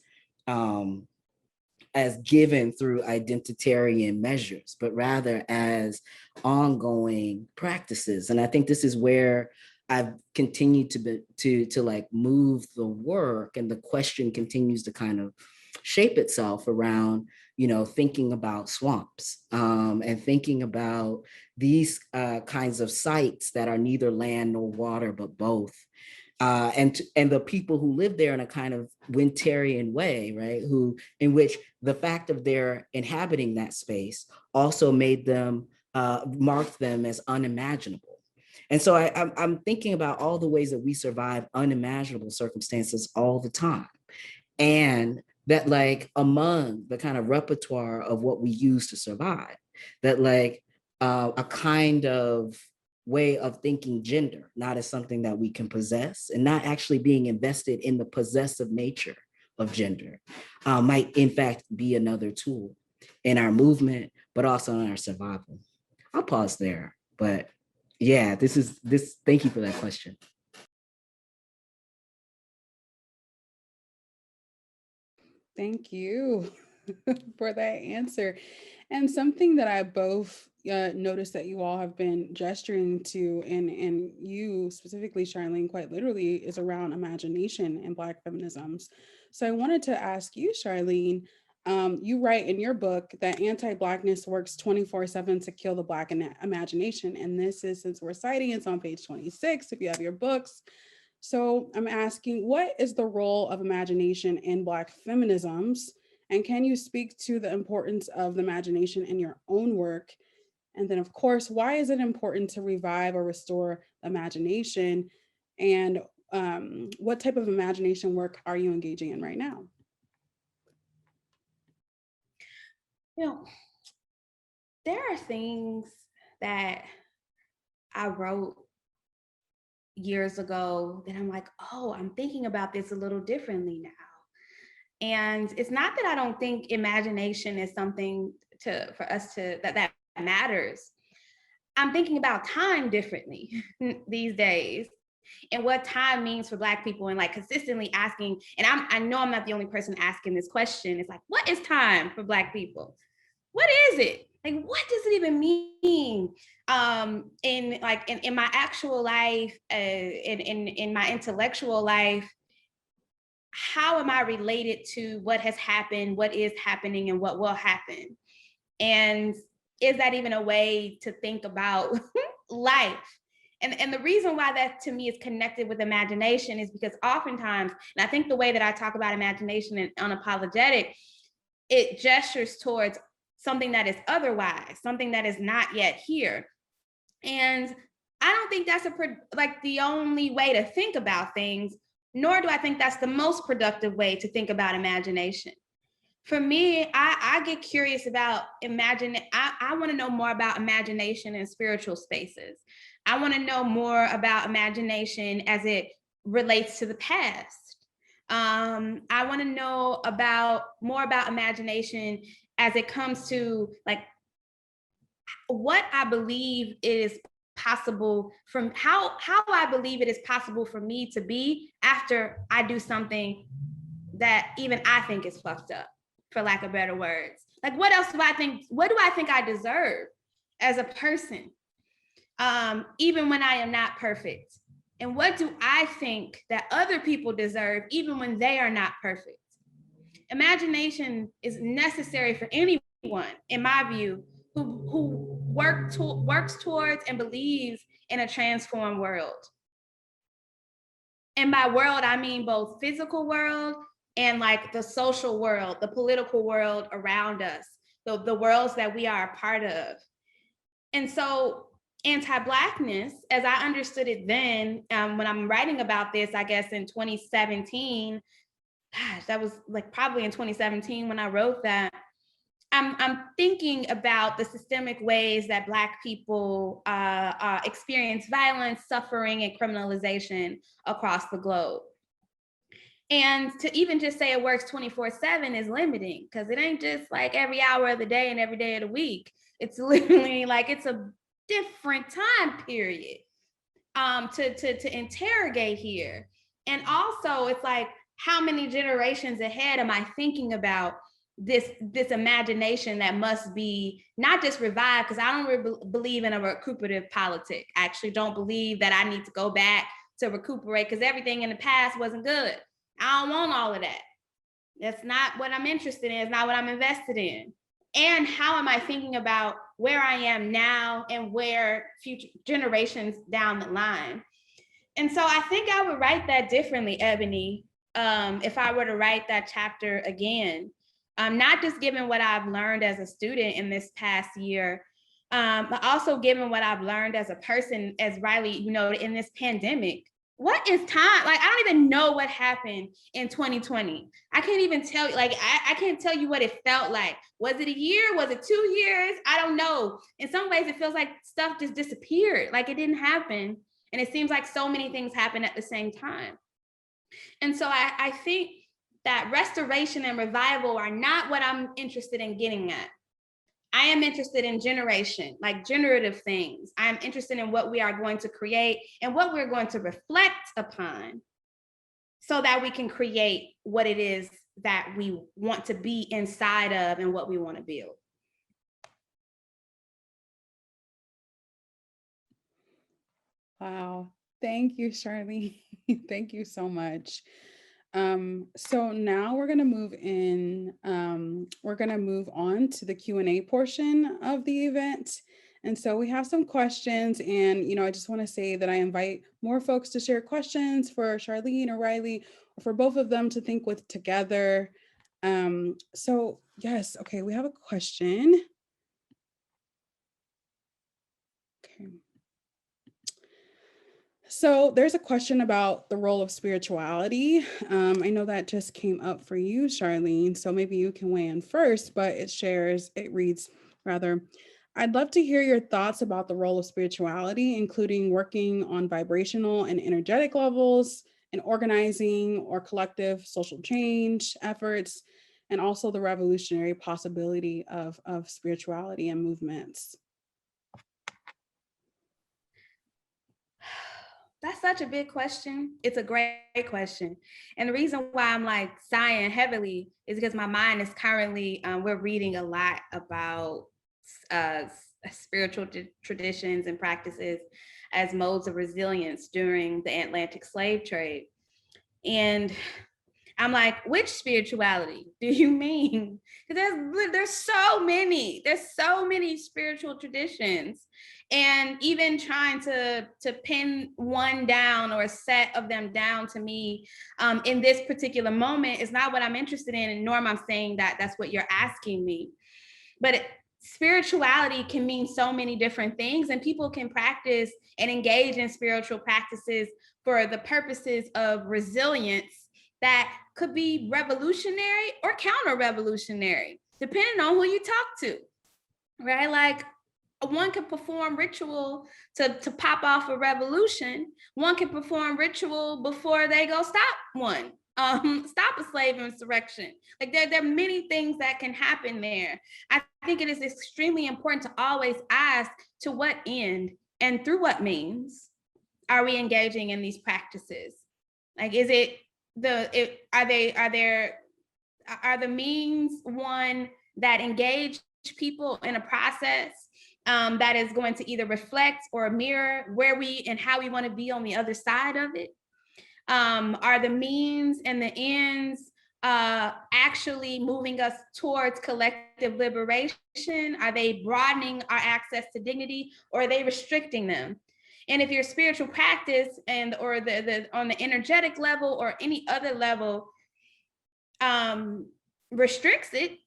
given through identitarian measures, but rather as ongoing practices. And I think this is where I've continued to like move the work, and the question continues to kind of shape itself around, you know, thinking about swamps and thinking about these kinds of sites that are neither land nor water, but both. And the people who live there in a kind of Winterian way, right? In which the fact of their inhabiting that space also made them, marked them as unimaginable. And so I'm thinking about all the ways that we survive unimaginable circumstances all the time. And that like among the kind of repertoire of what we use to survive, that like a kind of way of thinking gender, not as something that we can possess, and not actually being invested in the possessive nature of gender, might in fact be another tool in our movement, but also in our survival. I'll pause there, but yeah, thank you for that question. Thank you for that answer. And something that I both noticed that you all have been gesturing to, and you specifically, Charlene, quite literally, is around imagination and Black feminisms. So I wanted to ask you, Charlene, you write in your book that anti-Blackness works 24/7 to kill the Black imagination. And this is, since we're citing, it's on page 26, if you have your books. So I'm asking, what is the role of imagination in Black feminisms? And can you speak to the importance of the imagination in your own work? And then, of course, why is it important to revive or restore imagination? And what type of imagination work are you engaging in right now? You know, there are things that I wrote years ago that I'm like, oh, I'm thinking about this a little differently now. And it's not that I don't think imagination is something for us to that matters. I'm thinking about time differently these days, and what time means for Black people, and like consistently asking, and I know I'm not the only person asking this question. It's like, what is time for Black people? What is it? Like, what does it even mean? In my actual life, in my intellectual life, how am I related to what has happened, what is happening, and what will happen? And is that even a way to think about life? And the reason why that to me is connected with imagination is because oftentimes, and I think the way that I talk about imagination and unapologetic, it gestures towards something that is otherwise, something that is not yet here. And I don't think that's the only way to think about things, nor do I think that's the most productive way to think about imagination. For me, I get curious about I want to know more about imagination in spiritual spaces. I want to know more about imagination as it relates to the past. I want to know more about imagination as it comes to like what I believe is possible from how I believe it is possible for me to be after I do something that even I think is fucked up, for lack of better words. Like, what else do I think? What do I think I deserve as a person, even when I am not perfect? And what do I think that other people deserve, even when they are not perfect? Imagination is necessary for anyone, in my view, who works towards and believes in a transformed world. And by world, I mean both physical world and like the social world, the political world around us, the worlds that we are a part of. And so anti-Blackness, as I understood it then, when I'm writing about this, I guess in 2017, gosh, that was like probably in 2017 when I wrote that, I'm thinking about the systemic ways that Black people experience violence, suffering, and criminalization across the globe. And to even just say it works 24/7 is limiting, because it ain't just like every hour of the day and every day of the week. It's literally like it's a different time period to interrogate here. And also it's like, how many generations ahead am I thinking about this imagination that must be not just revived, because I don't believe in a recuperative politic. I actually don't believe that I need to go back to recuperate because everything in the past wasn't good. I don't want all of that. That's not what I'm interested in. It's not what I'm invested in. And how am I thinking about where I am now and where future generations down the line? And so I think I would write that differently, Ebony, if I were to write that chapter again. Not just given what I've learned as a student in this past year, but also given what I've learned as a person, as Riley, you know, in this pandemic. What is time? Like, I don't even know what happened in 2020. I can't even tell you, like, I can't tell you what it felt like. Was it a year? Was it 2 years? I don't know. In some ways, it feels like stuff just disappeared, like it didn't happen. And it seems like so many things happen at the same time. And so I think that restoration and revival are not what I'm interested in getting at. I am interested in generation, like generative things. I am interested in what we are going to create and what we're going to reflect upon so that we can create what it is that we want to be inside of and what we want to build. Wow. Thank you, Charlene. Thank you so much. So now we're going to move in, we're going to move on to the Q&A portion of the event. And so we have some questions, and, you know, I just want to say that I invite more folks to share questions for Charlene or Riley, or for both of them to think with together. So yes, okay, we have a question. Okay. So there's a question about the role of spirituality. I know that just came up for you, Charlene, so maybe you can weigh in first, but it reads rather, I'd love to hear your thoughts about the role of spirituality, including working on vibrational and energetic levels and organizing or collective social change efforts, and also the revolutionary possibility of spirituality and movements. That's such a big question. It's a great question. And the reason why I'm like sighing heavily is because my mind is currently, we're reading a lot about spiritual traditions and practices as modes of resilience during the Atlantic slave trade. And I'm like, which spirituality do you mean? Because there's so many spiritual traditions. And even trying to pin one down or a set of them down to me in this particular moment is not what I'm interested in, and nor am I saying that that's what you're asking me. But spirituality can mean so many different things, and people can practice and engage in spiritual practices for the purposes of resilience that could be revolutionary or counter-revolutionary, depending on who you talk to, right? Like, one can perform ritual to pop off a revolution. One can perform ritual before they go stop one, stop a slave insurrection. Like there are many things that can happen there. I think it is extremely important to always ask, to what end And through what means are we engaging in these practices? Like, is it are the means one that engage people in a process that is going to either reflect or mirror where we and how we want to be on the other side of it? Are the means and the ends actually moving us towards collective liberation? Are they broadening our access to dignity, or are they restricting them? And if your spiritual practice or the on the energetic level or any other level restricts it,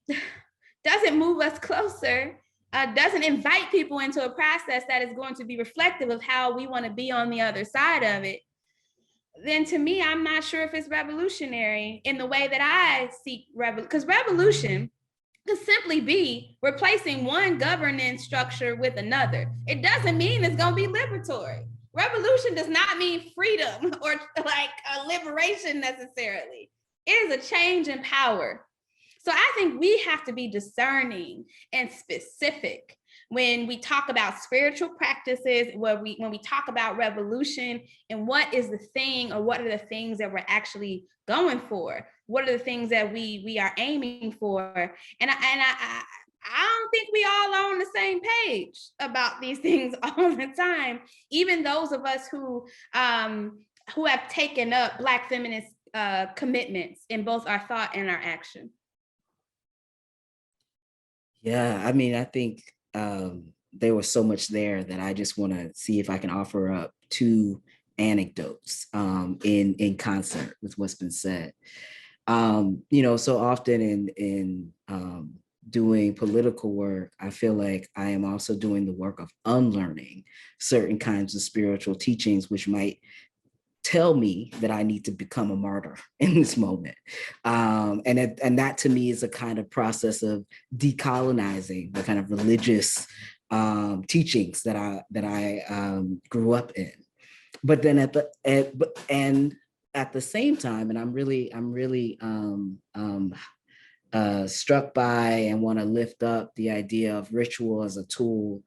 doesn't move us closer, doesn't invite people into a process that is going to be reflective of how we want to be on the other side of it, then to me, I'm not sure if it's revolutionary in the way that I seek because revolution could simply be replacing one governance structure with another. It doesn't mean it's going to be liberatory. Revolution does not mean freedom or like a liberation necessarily. It is a change in power. So I think we have to be discerning and specific when we talk about spiritual practices, when we talk about revolution, and what is the thing, or what are the things that we're actually going for? What are the things that we are aiming for? And I don't think we all are on the same page about these things all the time. Even those of us who have taken up Black feminist commitments in both our thought and our action. Yeah, I mean, I think there was so much there that I just want to see if I can offer up two anecdotes in concert with what's been said. So often in doing political work, I feel like I am also doing the work of unlearning certain kinds of spiritual teachings, which might tell me that I need to become a martyr in this moment. And that to me is a kind of process of decolonizing the kind of religious teachings that I grew up in. But then at the same time, and I'm really struck by and want to lift up the idea of ritual as a tool,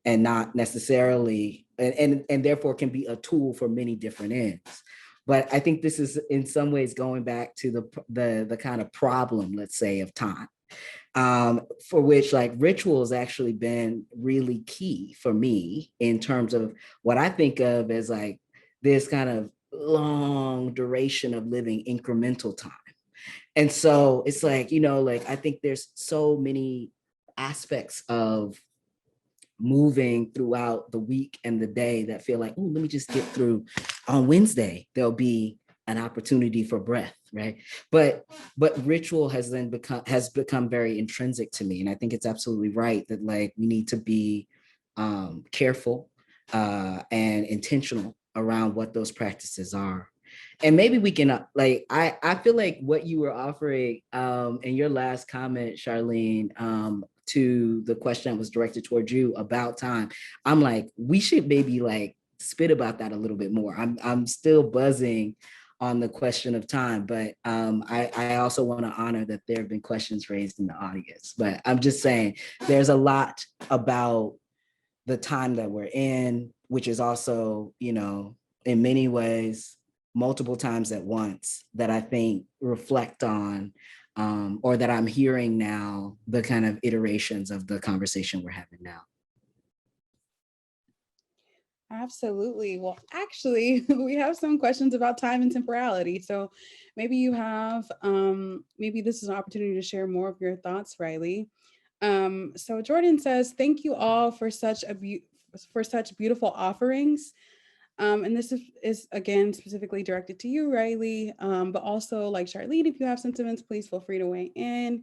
and not necessarily, and therefore can be a tool for many different ends. But I think this is in some ways going back to the kind of problem, let's say, of time, for which like ritual has actually been really key for me in terms of what I think of as like this kind of long duration of living incremental time. And so it's like, like I think there's so many aspects of moving throughout the week and the day that feel like, oh, let me just get through. On Wednesday, there'll be an opportunity for breath, right? But ritual has become very intrinsic to me. And I think it's absolutely right that like we need to be careful and intentional around what those practices are. And maybe we can like, I feel like what you were offering in your last comment, Charlene, to the question that was directed towards you about time, I'm like, we should maybe like spit about that a little bit more. I'm still buzzing on the question of time, but I also want to honor that there have been questions raised in the audience. But I'm just saying there's a lot about the time that we're in, which is also, in many ways, multiple times at once, that I think reflect on or that I'm hearing now, the kind of iterations of the conversation we're having now. Absolutely. Well, actually, we have some questions about time and temporality. So maybe you have, maybe this is an opportunity to share more of your thoughts, Riley. So Jordan says, thank you all for such beautiful offerings. And this is again specifically directed to you, Riley, but also like Charlene, if you have sentiments, please feel free to weigh in.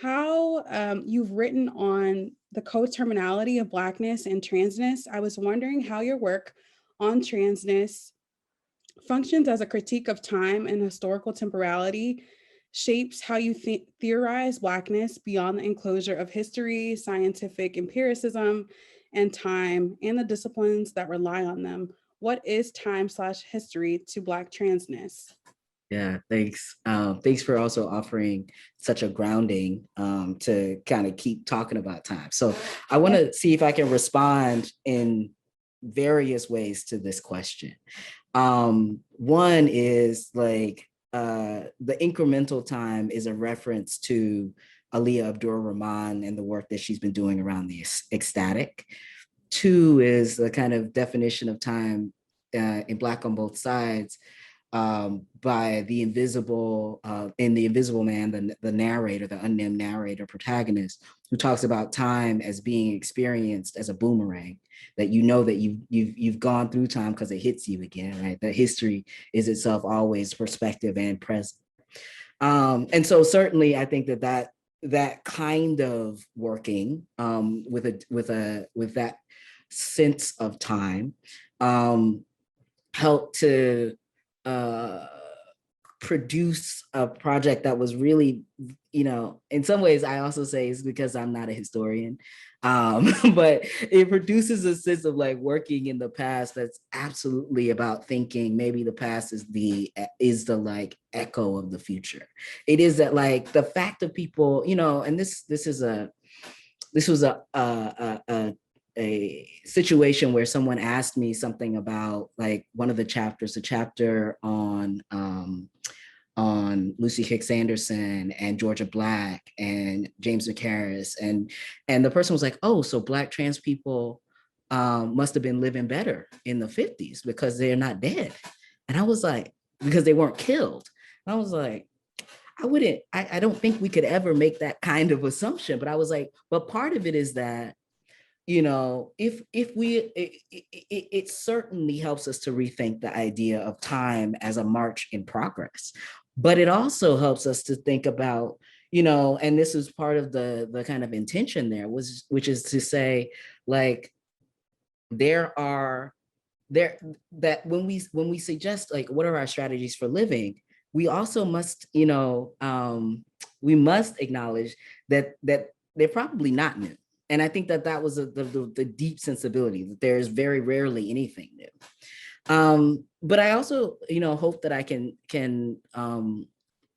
How you've written on the co-terminality of Blackness and transness. I was wondering how your work on transness functions as a critique of time and historical temporality, shapes how you theorize Blackness beyond the enclosure of history, scientific empiricism, and time, and the disciplines that rely on them. What is time/history to Black transness? Yeah, thanks. Thanks for also offering such a grounding to kind of keep talking about time. So I want to see if I can respond in various ways to this question. One is like the incremental time is a reference to Aliyah Abdur-Rahman and the work that she's been doing around the ecstatic. Two is the kind of definition of time in Black on Both Sides by the invisible, in The Invisible Man, the narrator, the unnamed narrator protagonist, who talks about time as being experienced as a boomerang, that you know that you've gone through time because it hits you again, right? That history is itself always perspective and present. And so certainly I think that kind of working with that sense of time helped to produce a project that was really, in some ways I also say it's because I'm not a historian, but it produces a sense of like working in the past that's absolutely about thinking maybe the past is the like echo of the future. It is that like the fact of people, and this was a situation where someone asked me something about like one of the chapters, a chapter on Lucy Hicks Anderson and Georgia Black and James McHarris, and the person was like, oh, so Black trans people must have been living better in the 50s because they're not dead. And I was like, because they weren't killed. And I was like, I don't think we could ever make that kind of assumption. But I was like, but part of it is that, it certainly helps us to rethink the idea of time as a march in progress. But it also helps us to think about, and this is part of the kind of intention there, which is to say, like, that when we suggest like what are our strategies for living, we also must, we must acknowledge that they're probably not new. And I think that was the deep sensibility, that there is very rarely anything new. But I also, hope that I can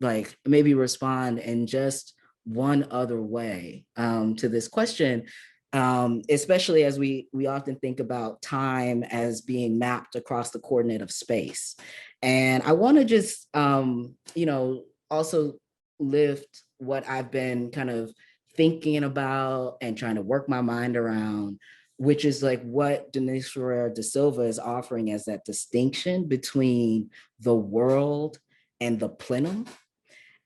like maybe respond in just one other way to this question, especially as we often think about time as being mapped across the coordinate of space. And I want to just, also lift what I've been kind of thinking about and trying to work my mind around, which is like what Denise Ferrer da Silva is offering as that distinction between the world and the plenum.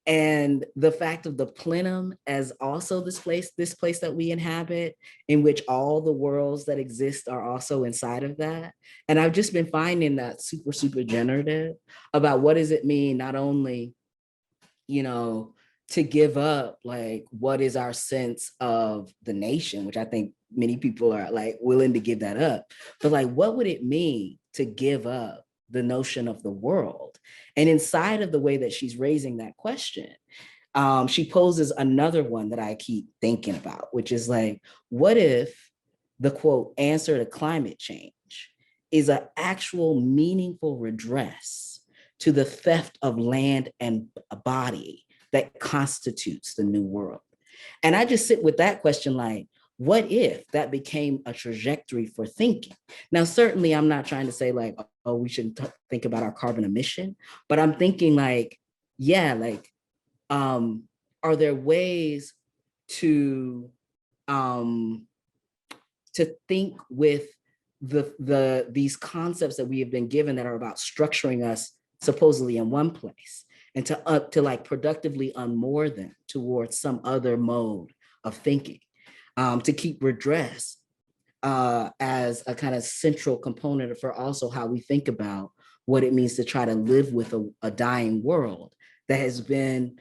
And the fact of the plenum as also this place that we inhabit, in which all the worlds that exist are also inside of that. And I've just been finding that super, super generative about what does it mean, not only, to give up like what is our sense of the nation, which I think many people are like willing to give that up, but like what would it mean to give up the notion of the world? And inside of the way that she's raising that question, she poses another one that I keep thinking about, which is like, what if the quote answer to climate change is an actual meaningful redress to the theft of land and a body that constitutes the new world? And I just sit with that question like, what if that became a trajectory for thinking? Now, certainly I'm not trying to say like, oh, we shouldn't think about our carbon emission, but I'm thinking like, yeah, like, are there ways to think with these concepts that we have been given that are about structuring us supposedly in one place, and to like productively unmoor them towards some other mode of thinking, to keep redress as a kind of central component for also how we think about what it means to try to live with a dying world that has been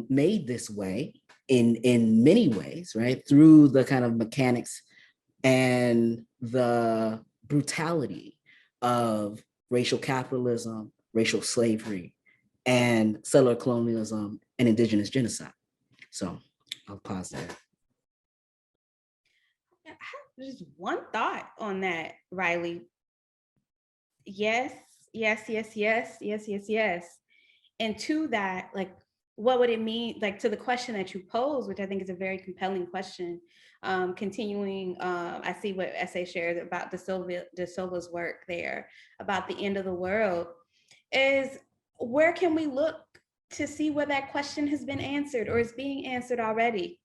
made this way in many ways, right? Through the kind of mechanics and the brutality of racial capitalism, racial slavery, and settler colonialism and indigenous genocide. So I'll pause there. I have just one thought on that, Riley. Yes. And to that, like, what would it mean, like to the question that you pose, which I think is a very compelling question, continuing, I see what Essay shares about De Silva's work there, about the end of the world, is where can we look to see where that question has been answered or is being answered already?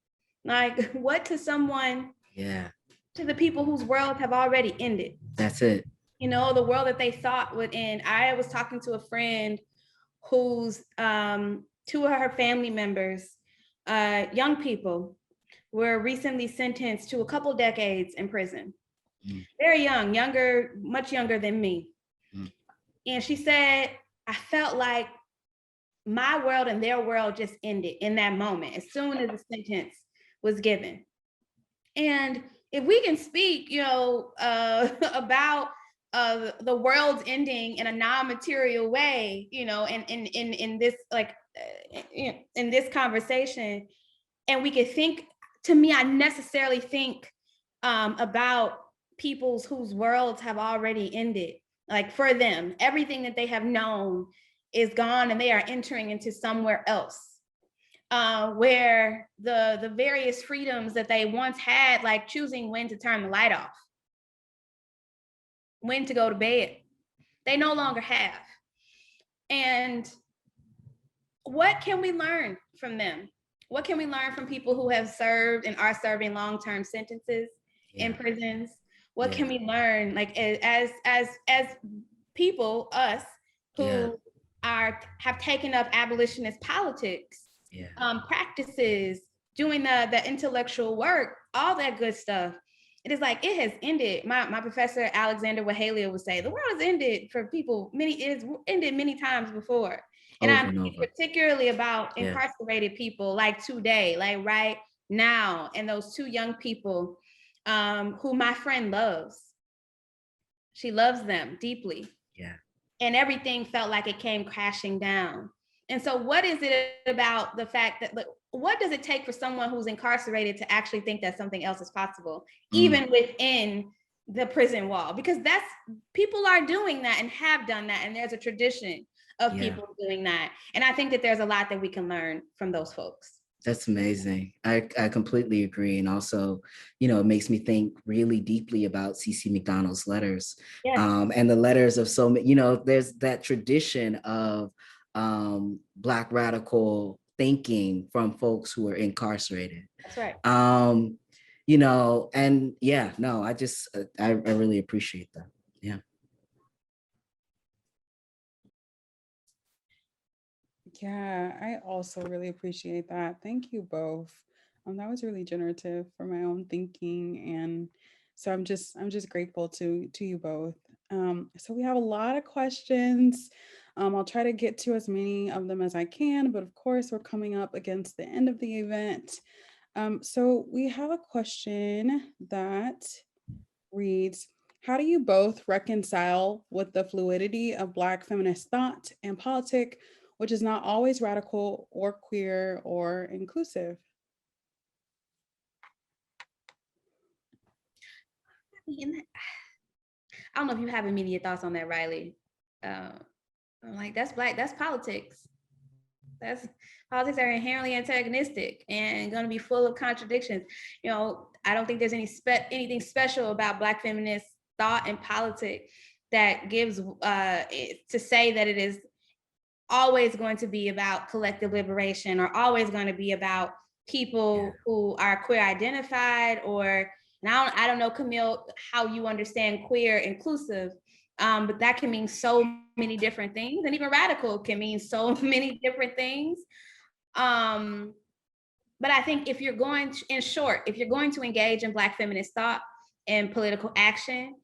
Like, what to someone, to the people whose worlds have already ended. That's it. You know, the world that they thought would end. I was talking to a friend whose 2 of her family members, young people, were recently sentenced to a couple decades in prison. Very young, much younger than me. And she said, I felt like my world and their world just ended in that moment, as soon as the sentence was given. And if we can speak, you know, about the world's ending in a non-material way, you know, in this, like, in this conversation, and we could think, to me, I necessarily think about people's whose worlds have already ended. Like, for them, everything that they have known is gone and they are entering into somewhere else, where the various freedoms that they once had, like choosing when to turn the light off, when to go to bed, they no longer have. And what can we learn from them? What can we learn from people who have served and are serving long-term sentences in prisons? What can we learn, like, as people, us, who have taken up abolitionist politics, practices, doing the intellectual work, all that good stuff? It is like, it has ended. My professor, Alexander Wahalia, would say, the world has ended for people, it has ended many times before. And I'm thinking particularly about incarcerated people, like today, like right now, and those 2 young people who my friend loves. She loves them deeply. And everything felt like it came crashing down. And so what is it about the fact that, like, what does it take for someone who's incarcerated to actually think that something else is possible, even within the prison wall? Because people are doing that and have done that. And there's a tradition of people doing that. And I think that there's a lot that we can learn from those folks. That's amazing. I completely agree. And also, you know, it makes me think really deeply about C.C. McDonald's letters, and the letters of so many, you know, there's that tradition of Black radical thinking from folks who are incarcerated. That's right. You know, and I really appreciate that. Yeah. Yeah, I also really appreciate that. Thank you both. That was really generative for my own thinking, and so I'm just grateful to you both. So we have a lot of questions. I'll try to get to as many of them as I can, but of course we're coming up against the end of the event. So we have a question that reads, how do you both reconcile with the fluidity of Black feminist thought and politic, which is not always radical or queer or inclusive? I don't know if you have immediate thoughts on that, Riley. I'm like, that's politics. Politics are inherently antagonistic and going to be full of contradictions. You know, I don't think there's anything special about Black feminist thought and politics that gives to say that it is always going to be about collective liberation, or always going to be about people who are queer identified, or now I don't know, Camille, how you understand queer inclusive, but that can mean so many different things, and even radical can mean so many different things. But I think if you're going to, in short, if you're going to engage in Black feminist thought and political action,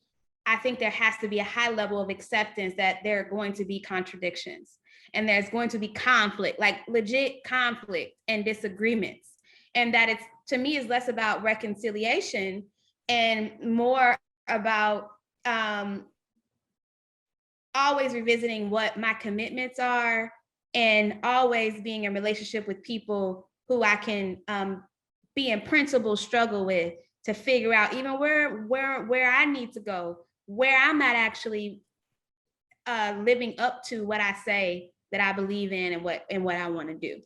I think there has to be a high level of acceptance that there are going to be contradictions, and there's going to be conflict, like legit conflict and disagreements. And that it's, to me, is less about reconciliation and more about always revisiting what my commitments are, and always being in relationship with people who I can be in principle struggle with, to figure out even where I need to go, where I'm not actually living up to what I say that I believe in and what I want to do.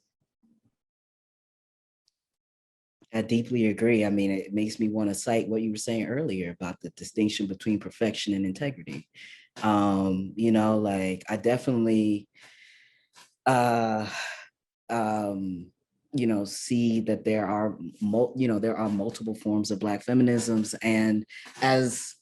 I deeply agree. I mean, it makes me want to cite what you were saying earlier about the distinction between perfection and integrity. Like I definitely, uh, see that there are, there are multiple forms of Black feminisms, and as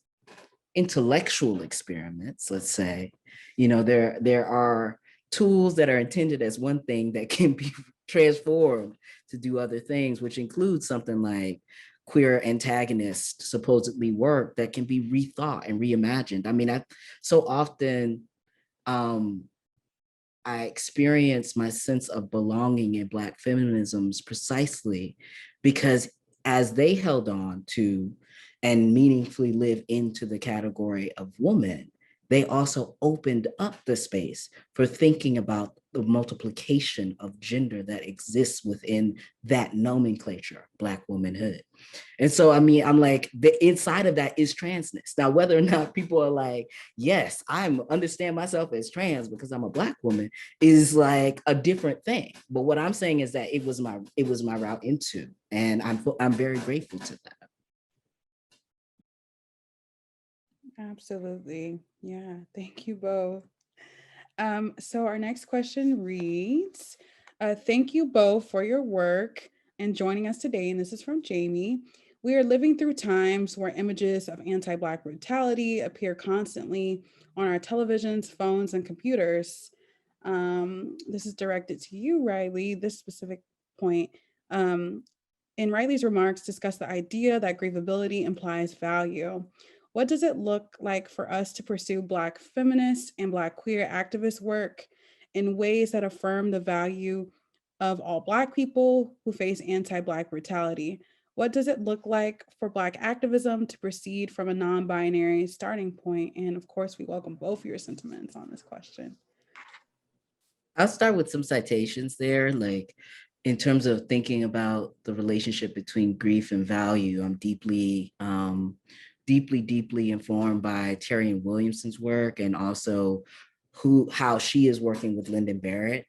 intellectual experiments, let's say, there are tools that are intended as one thing that can be transformed to do other things, which includes something like queer antagonist supposedly work that can be rethought and reimagined. I mean, I so often I experience my sense of belonging in Black feminisms precisely because as they held on to and meaningfully live into the category of woman, they also opened up the space for thinking about the multiplication of gender that exists within that nomenclature, Black womanhood. And so, I mean, I'm like, the inside of that is transness. Now, whether or not people are like, yes, I understand myself as trans because I'm a Black woman, is like a different thing. But what I'm saying is that it was my route into, and I'm very grateful to that. Absolutely. Yeah. Thank you both. So our next question reads, thank you both for your work and joining us today. And this is from Jamie. We are living through times where images of anti-Black brutality appear constantly on our televisions, phones, and computers. This is directed to you, Riley, this specific point. In Riley's remarks, discuss the idea that grievability implies value. What does it look like for us to pursue Black feminist and Black queer activist work in ways that affirm the value of all Black people who face anti-Black brutality? What does it look like for Black activism to proceed from a non-binary starting point? And of course, we welcome both of your sentiments on this question. I'll start with some citations there, like in terms of thinking about the relationship between grief and value. I'm deeply informed by Terry and Williamson's work, and also how she is working with Lyndon Barrett.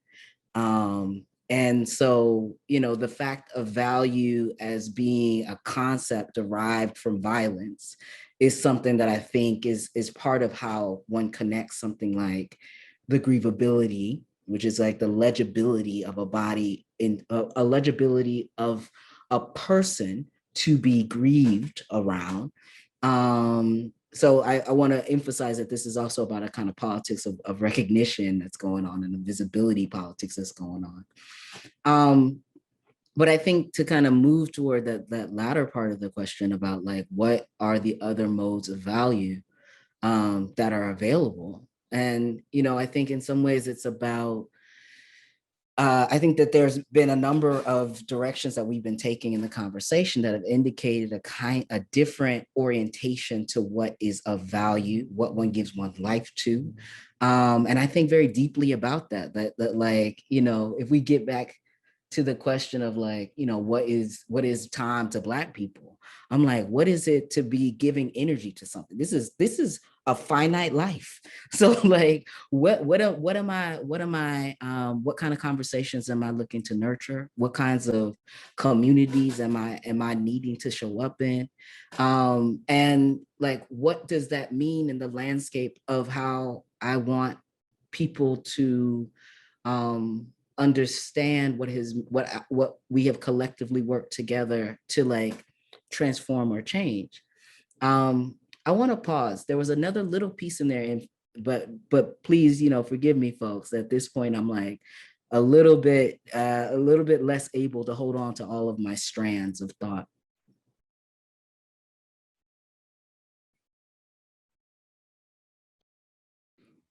And so, the fact of value as being a concept derived from violence is something that I think is part of how one connects something like the grievability, which is like the legibility of a body, in a legibility of a person to be grieved around. So I want to emphasize that this is also about a kind of politics of recognition that's going on, and the visibility politics that's going on. But I think to kind of move toward that latter part of the question about like, what are the other modes of value that are available? And, I think in some ways it's about, I think that there's been a number of directions that we've been taking in the conversation that have indicated a different orientation to what is of value, what one gives one's life to. And I think very deeply about that like, if we get back to the question of like, what is time to Black people? I'm like, what is it to be giving energy to something? This is a finite life. So like, what kind of conversations am I looking to nurture? What kinds of communities am I needing to show up in? And like, what does that mean in the landscape of how I want people to understand what we have collectively worked together to like transform or change. I want to pause. There was another little piece in there, but please, forgive me, folks. At this point, I'm like a little bit less able to hold on to all of my strands of thought.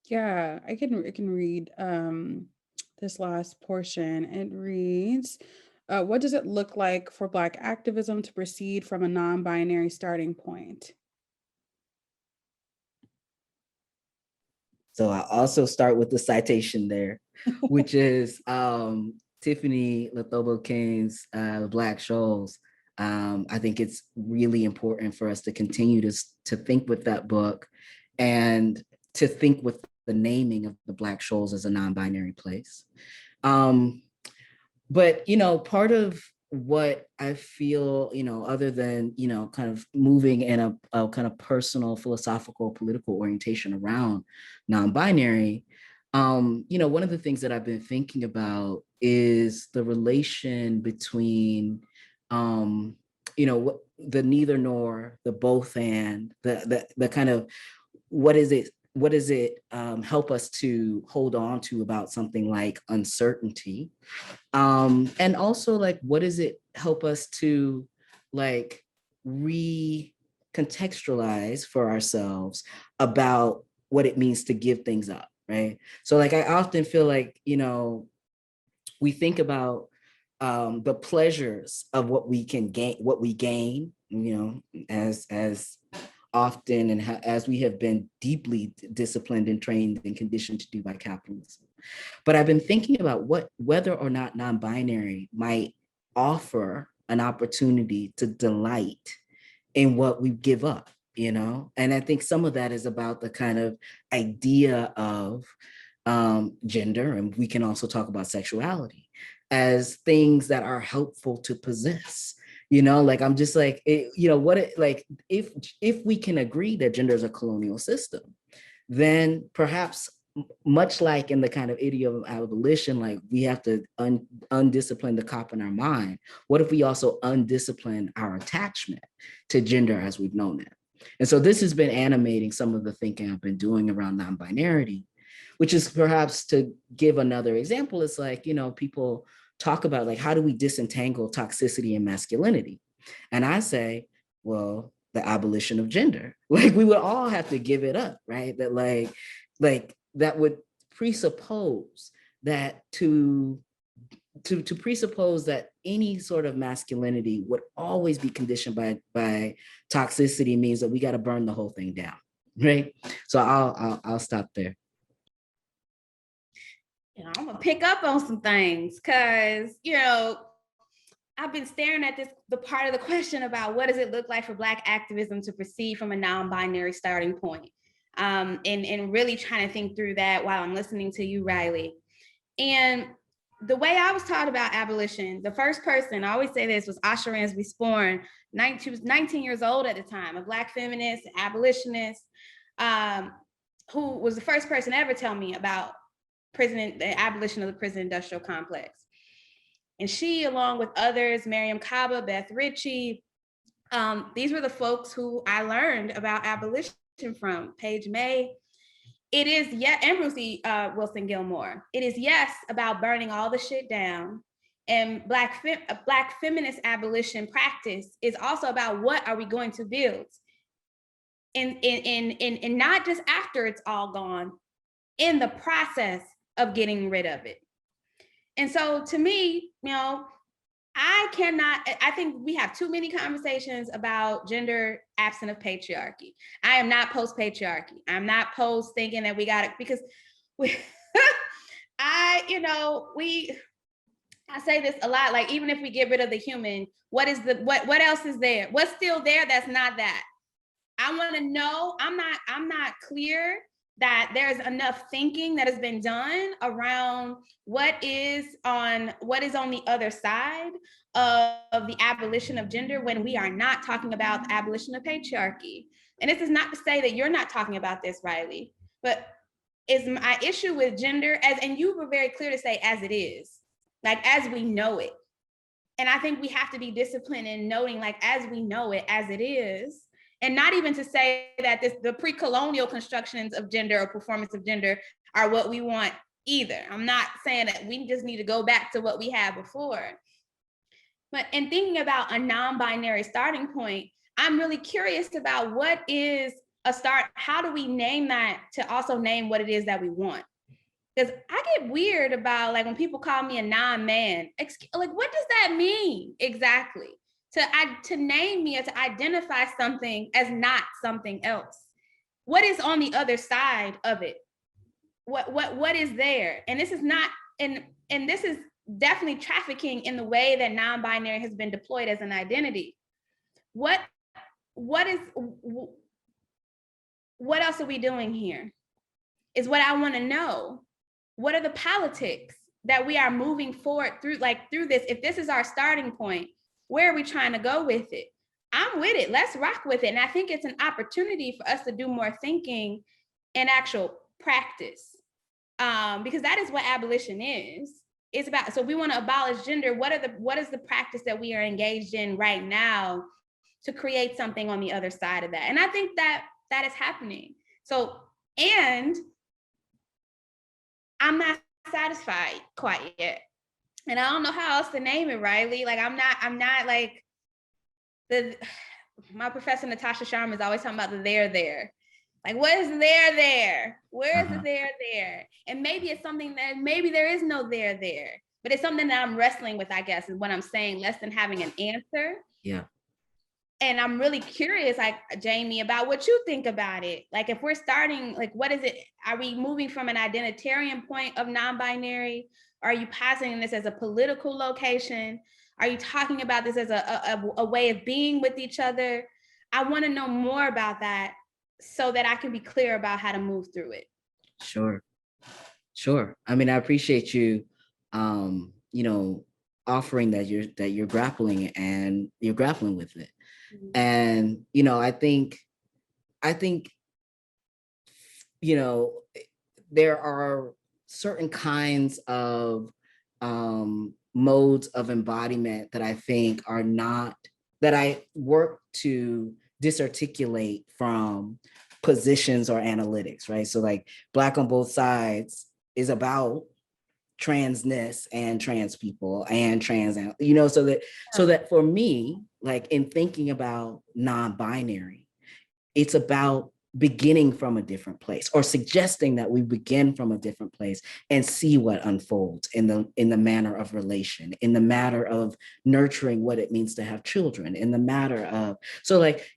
Yeah, I can read this last portion. It reads, what does it look like for Black activism to proceed from a non-binary starting point? So I also start with the citation there, which is Tiffany Lathobo King's Black Shoals. I think it's really important for us to continue to think with that book, and to think with the naming of the Black Shoals as a non-binary place. But part of what I feel, other than, kind of moving in a kind of personal, philosophical, political orientation around non-binary, one of the things that I've been thinking about is the relation between, the neither nor, the both and, the kind of, what does it help us to hold on to about something like uncertainty? And also, like, what does it help us to, like, recontextualize for ourselves about what it means to give things up, right? So, like, I often feel like, we think about the pleasures of what we can gain, as often and as we have been deeply disciplined and trained and conditioned to do by capitalism. But I've been thinking about whether or not non-binary might offer an opportunity to delight in what we give up, And I think some of that is about the kind of idea of gender, and we can also talk about sexuality as things that are helpful to possess. Like, I'm just like, if we can agree that gender is a colonial system, then perhaps, much like in the kind of idiom of abolition, like, we have to undiscipline the cop in our mind. What if we also undiscipline our attachment to gender as we've known it? And so this has been animating some of the thinking I've been doing around non-binarity, which is, perhaps, to give another example, it's like, people talk about, like, how do we disentangle toxicity and masculinity? And I say, well, the abolition of gender. Like, we would all have to give it up, right? That like that would presuppose that to presuppose that any sort of masculinity would always be conditioned by toxicity means that we got to burn the whole thing down, right? So I'll stop there. I'm gonna pick up on some things, because I've been staring at the part of the question about what does it look like for Black activism to proceed from a non-binary starting point, and really trying to think through that while I'm listening to you, Riley. And the way I was taught about abolition, the first person, I always say this, was Asha Ransby Sporn. She was 19 years old at the time, a Black feminist, abolitionist, who was the first person to ever tell me about the abolition of the prison industrial complex. And she, along with others, Miriam Kaba, Beth Ritchie, these were the folks who I learned about abolition from. Paige May. It is, and Ruthie Wilson Gilmore. It is, yes, about burning all the shit down. And Black feminist abolition practice is also about what are we going to build, and not just after it's all gone, in the process of getting rid of it. And so, to me, I think we have too many conversations about gender absent of patriarchy. I am not post-patriarchy. I'm not post thinking that we got it, because I say this a lot, like, even if we get rid of the human, what else is there? What's still there that's not that? I want to know. I'm not clear that there's enough thinking that has been done around what is on the other side of the abolition of gender, when we are not talking about the abolition of patriarchy. And this is not to say that you're not talking about this, Riley, but is my issue with gender, and you were very clear to say, as it is, like, as we know it. And I think we have to be disciplined in noting, like, as we know it, as it is. And not even to say that the pre-colonial constructions of gender or performance of gender are what we want either. I'm not saying that we just need to go back to what we had before. But in thinking about a non-binary starting point, I'm really curious about what is a start. How do we name that to also name what it is that we want? Because I get weird about, like, when people call me a non-man, like, what does that mean exactly? To name me or to identify something as not something else. What is on the other side of it? What is there? And this is not, and this is definitely trafficking in the way that non-binary has been deployed as an identity. What else are we doing here? Is what I want to know. What are the politics that we are moving forward through this. If this is our starting point, where are we trying to go with it? I'm with it. Let's rock with it. And I think it's an opportunity for us to do more thinking in actual practice, because that is what abolition is. It's about, so we want to abolish gender. What is the practice that we are engaged in right now to create something on the other side of that? And I think that is happening. So, and I'm not satisfied quite yet. And I don't know how else to name it, Riley. Like, I'm not like my professor, Natasha Sharma, is always talking about the there. Like, what is there? Where is the there? And maybe it's something that, maybe there is no there, but it's something that I'm wrestling with, I guess, is what I'm saying, less than having an answer. Yeah. And I'm really curious, like, Jamie, about what you think about it. Like, if we're starting, like, what is it? Are we moving from an identitarian point of non-binary? Are you positing this as a political location? Are you talking about this as a way of being with each other? I want to know more about that so that I can be clear about how to move through it. Sure. I mean, I appreciate you, offering that you're grappling with it. Mm-hmm. And, I think, there are certain kinds of modes of embodiment that I think are not, that I work to disarticulate from positions or analytics, right? So like Black on Both Sides is about transness and trans people and trans, so that for me, like in thinking about non-binary, it's about beginning from a different place, or suggesting that we begin from a different place and see what unfolds in the manner of relation, in the matter of nurturing what it means to have children, in the matter of, so like,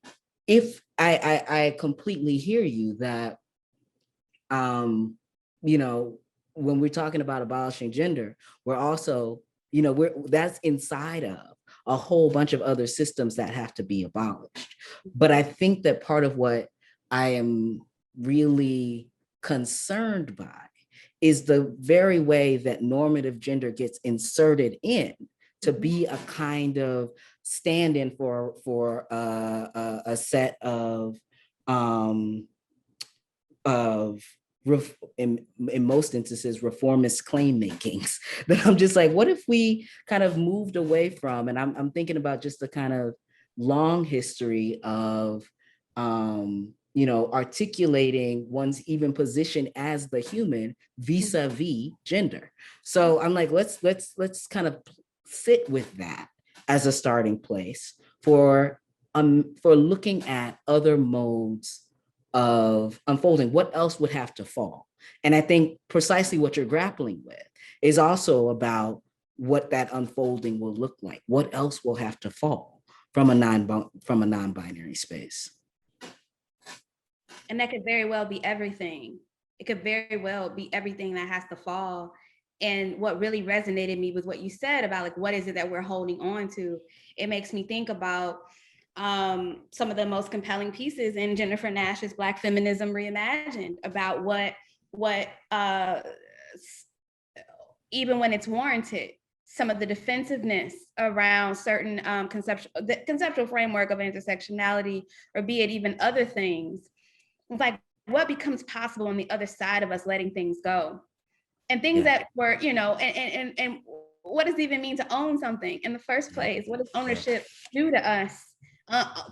if I completely hear you that, when we're talking about abolishing gender, we're also, that's inside of a whole bunch of other systems that have to be abolished. But I think that part of what I am really concerned by is the very way that normative gender gets inserted in to be a kind of stand-in for a set of in most instances, reformist claim makings that I'm just like, what if we kind of moved away from, and I'm thinking about just the kind of long history of, articulating one's even position as the human vis-a-vis gender. So I'm like, let's kind of sit with that as a starting place for looking at other modes of unfolding. What else would have to fall? And I think precisely what you're grappling with is also about what that unfolding will look like. What else will have to fall from a non-binary space? And that could very well be everything. It could very well be everything that has to fall. And what really resonated me with what you said about, like, what is it that we're holding on to? It makes me think about some of the most compelling pieces in Jennifer Nash's Black Feminism Reimagined, about what even when it's warranted, some of the defensiveness around certain conceptual framework of intersectionality, or be it even other things. It's like, what becomes possible on the other side of us letting things go? And things that were, and what does it even mean to own something in the first place? What does ownership do to us?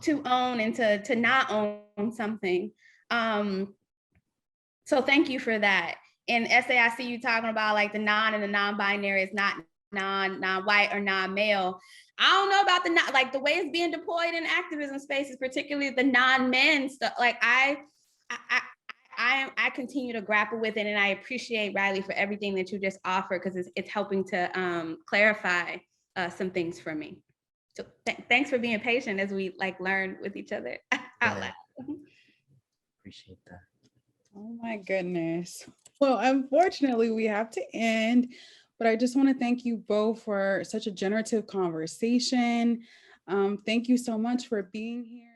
To own and to not own something. So thank you for that. In essay, I see you talking about like the non and the non-binary is not non-white or non-male. I don't know about the way it's being deployed in activism spaces, particularly the non-men stuff. Like I continue to grapple with it, and I appreciate, Riley, for everything that you just offered, because it's helping to clarify some things for me. So thanks for being patient as we learn with each other out loud. Appreciate that. Oh my goodness. Well, unfortunately, we have to end, but I just want to thank you both for such a generative conversation. Thank you so much for being here.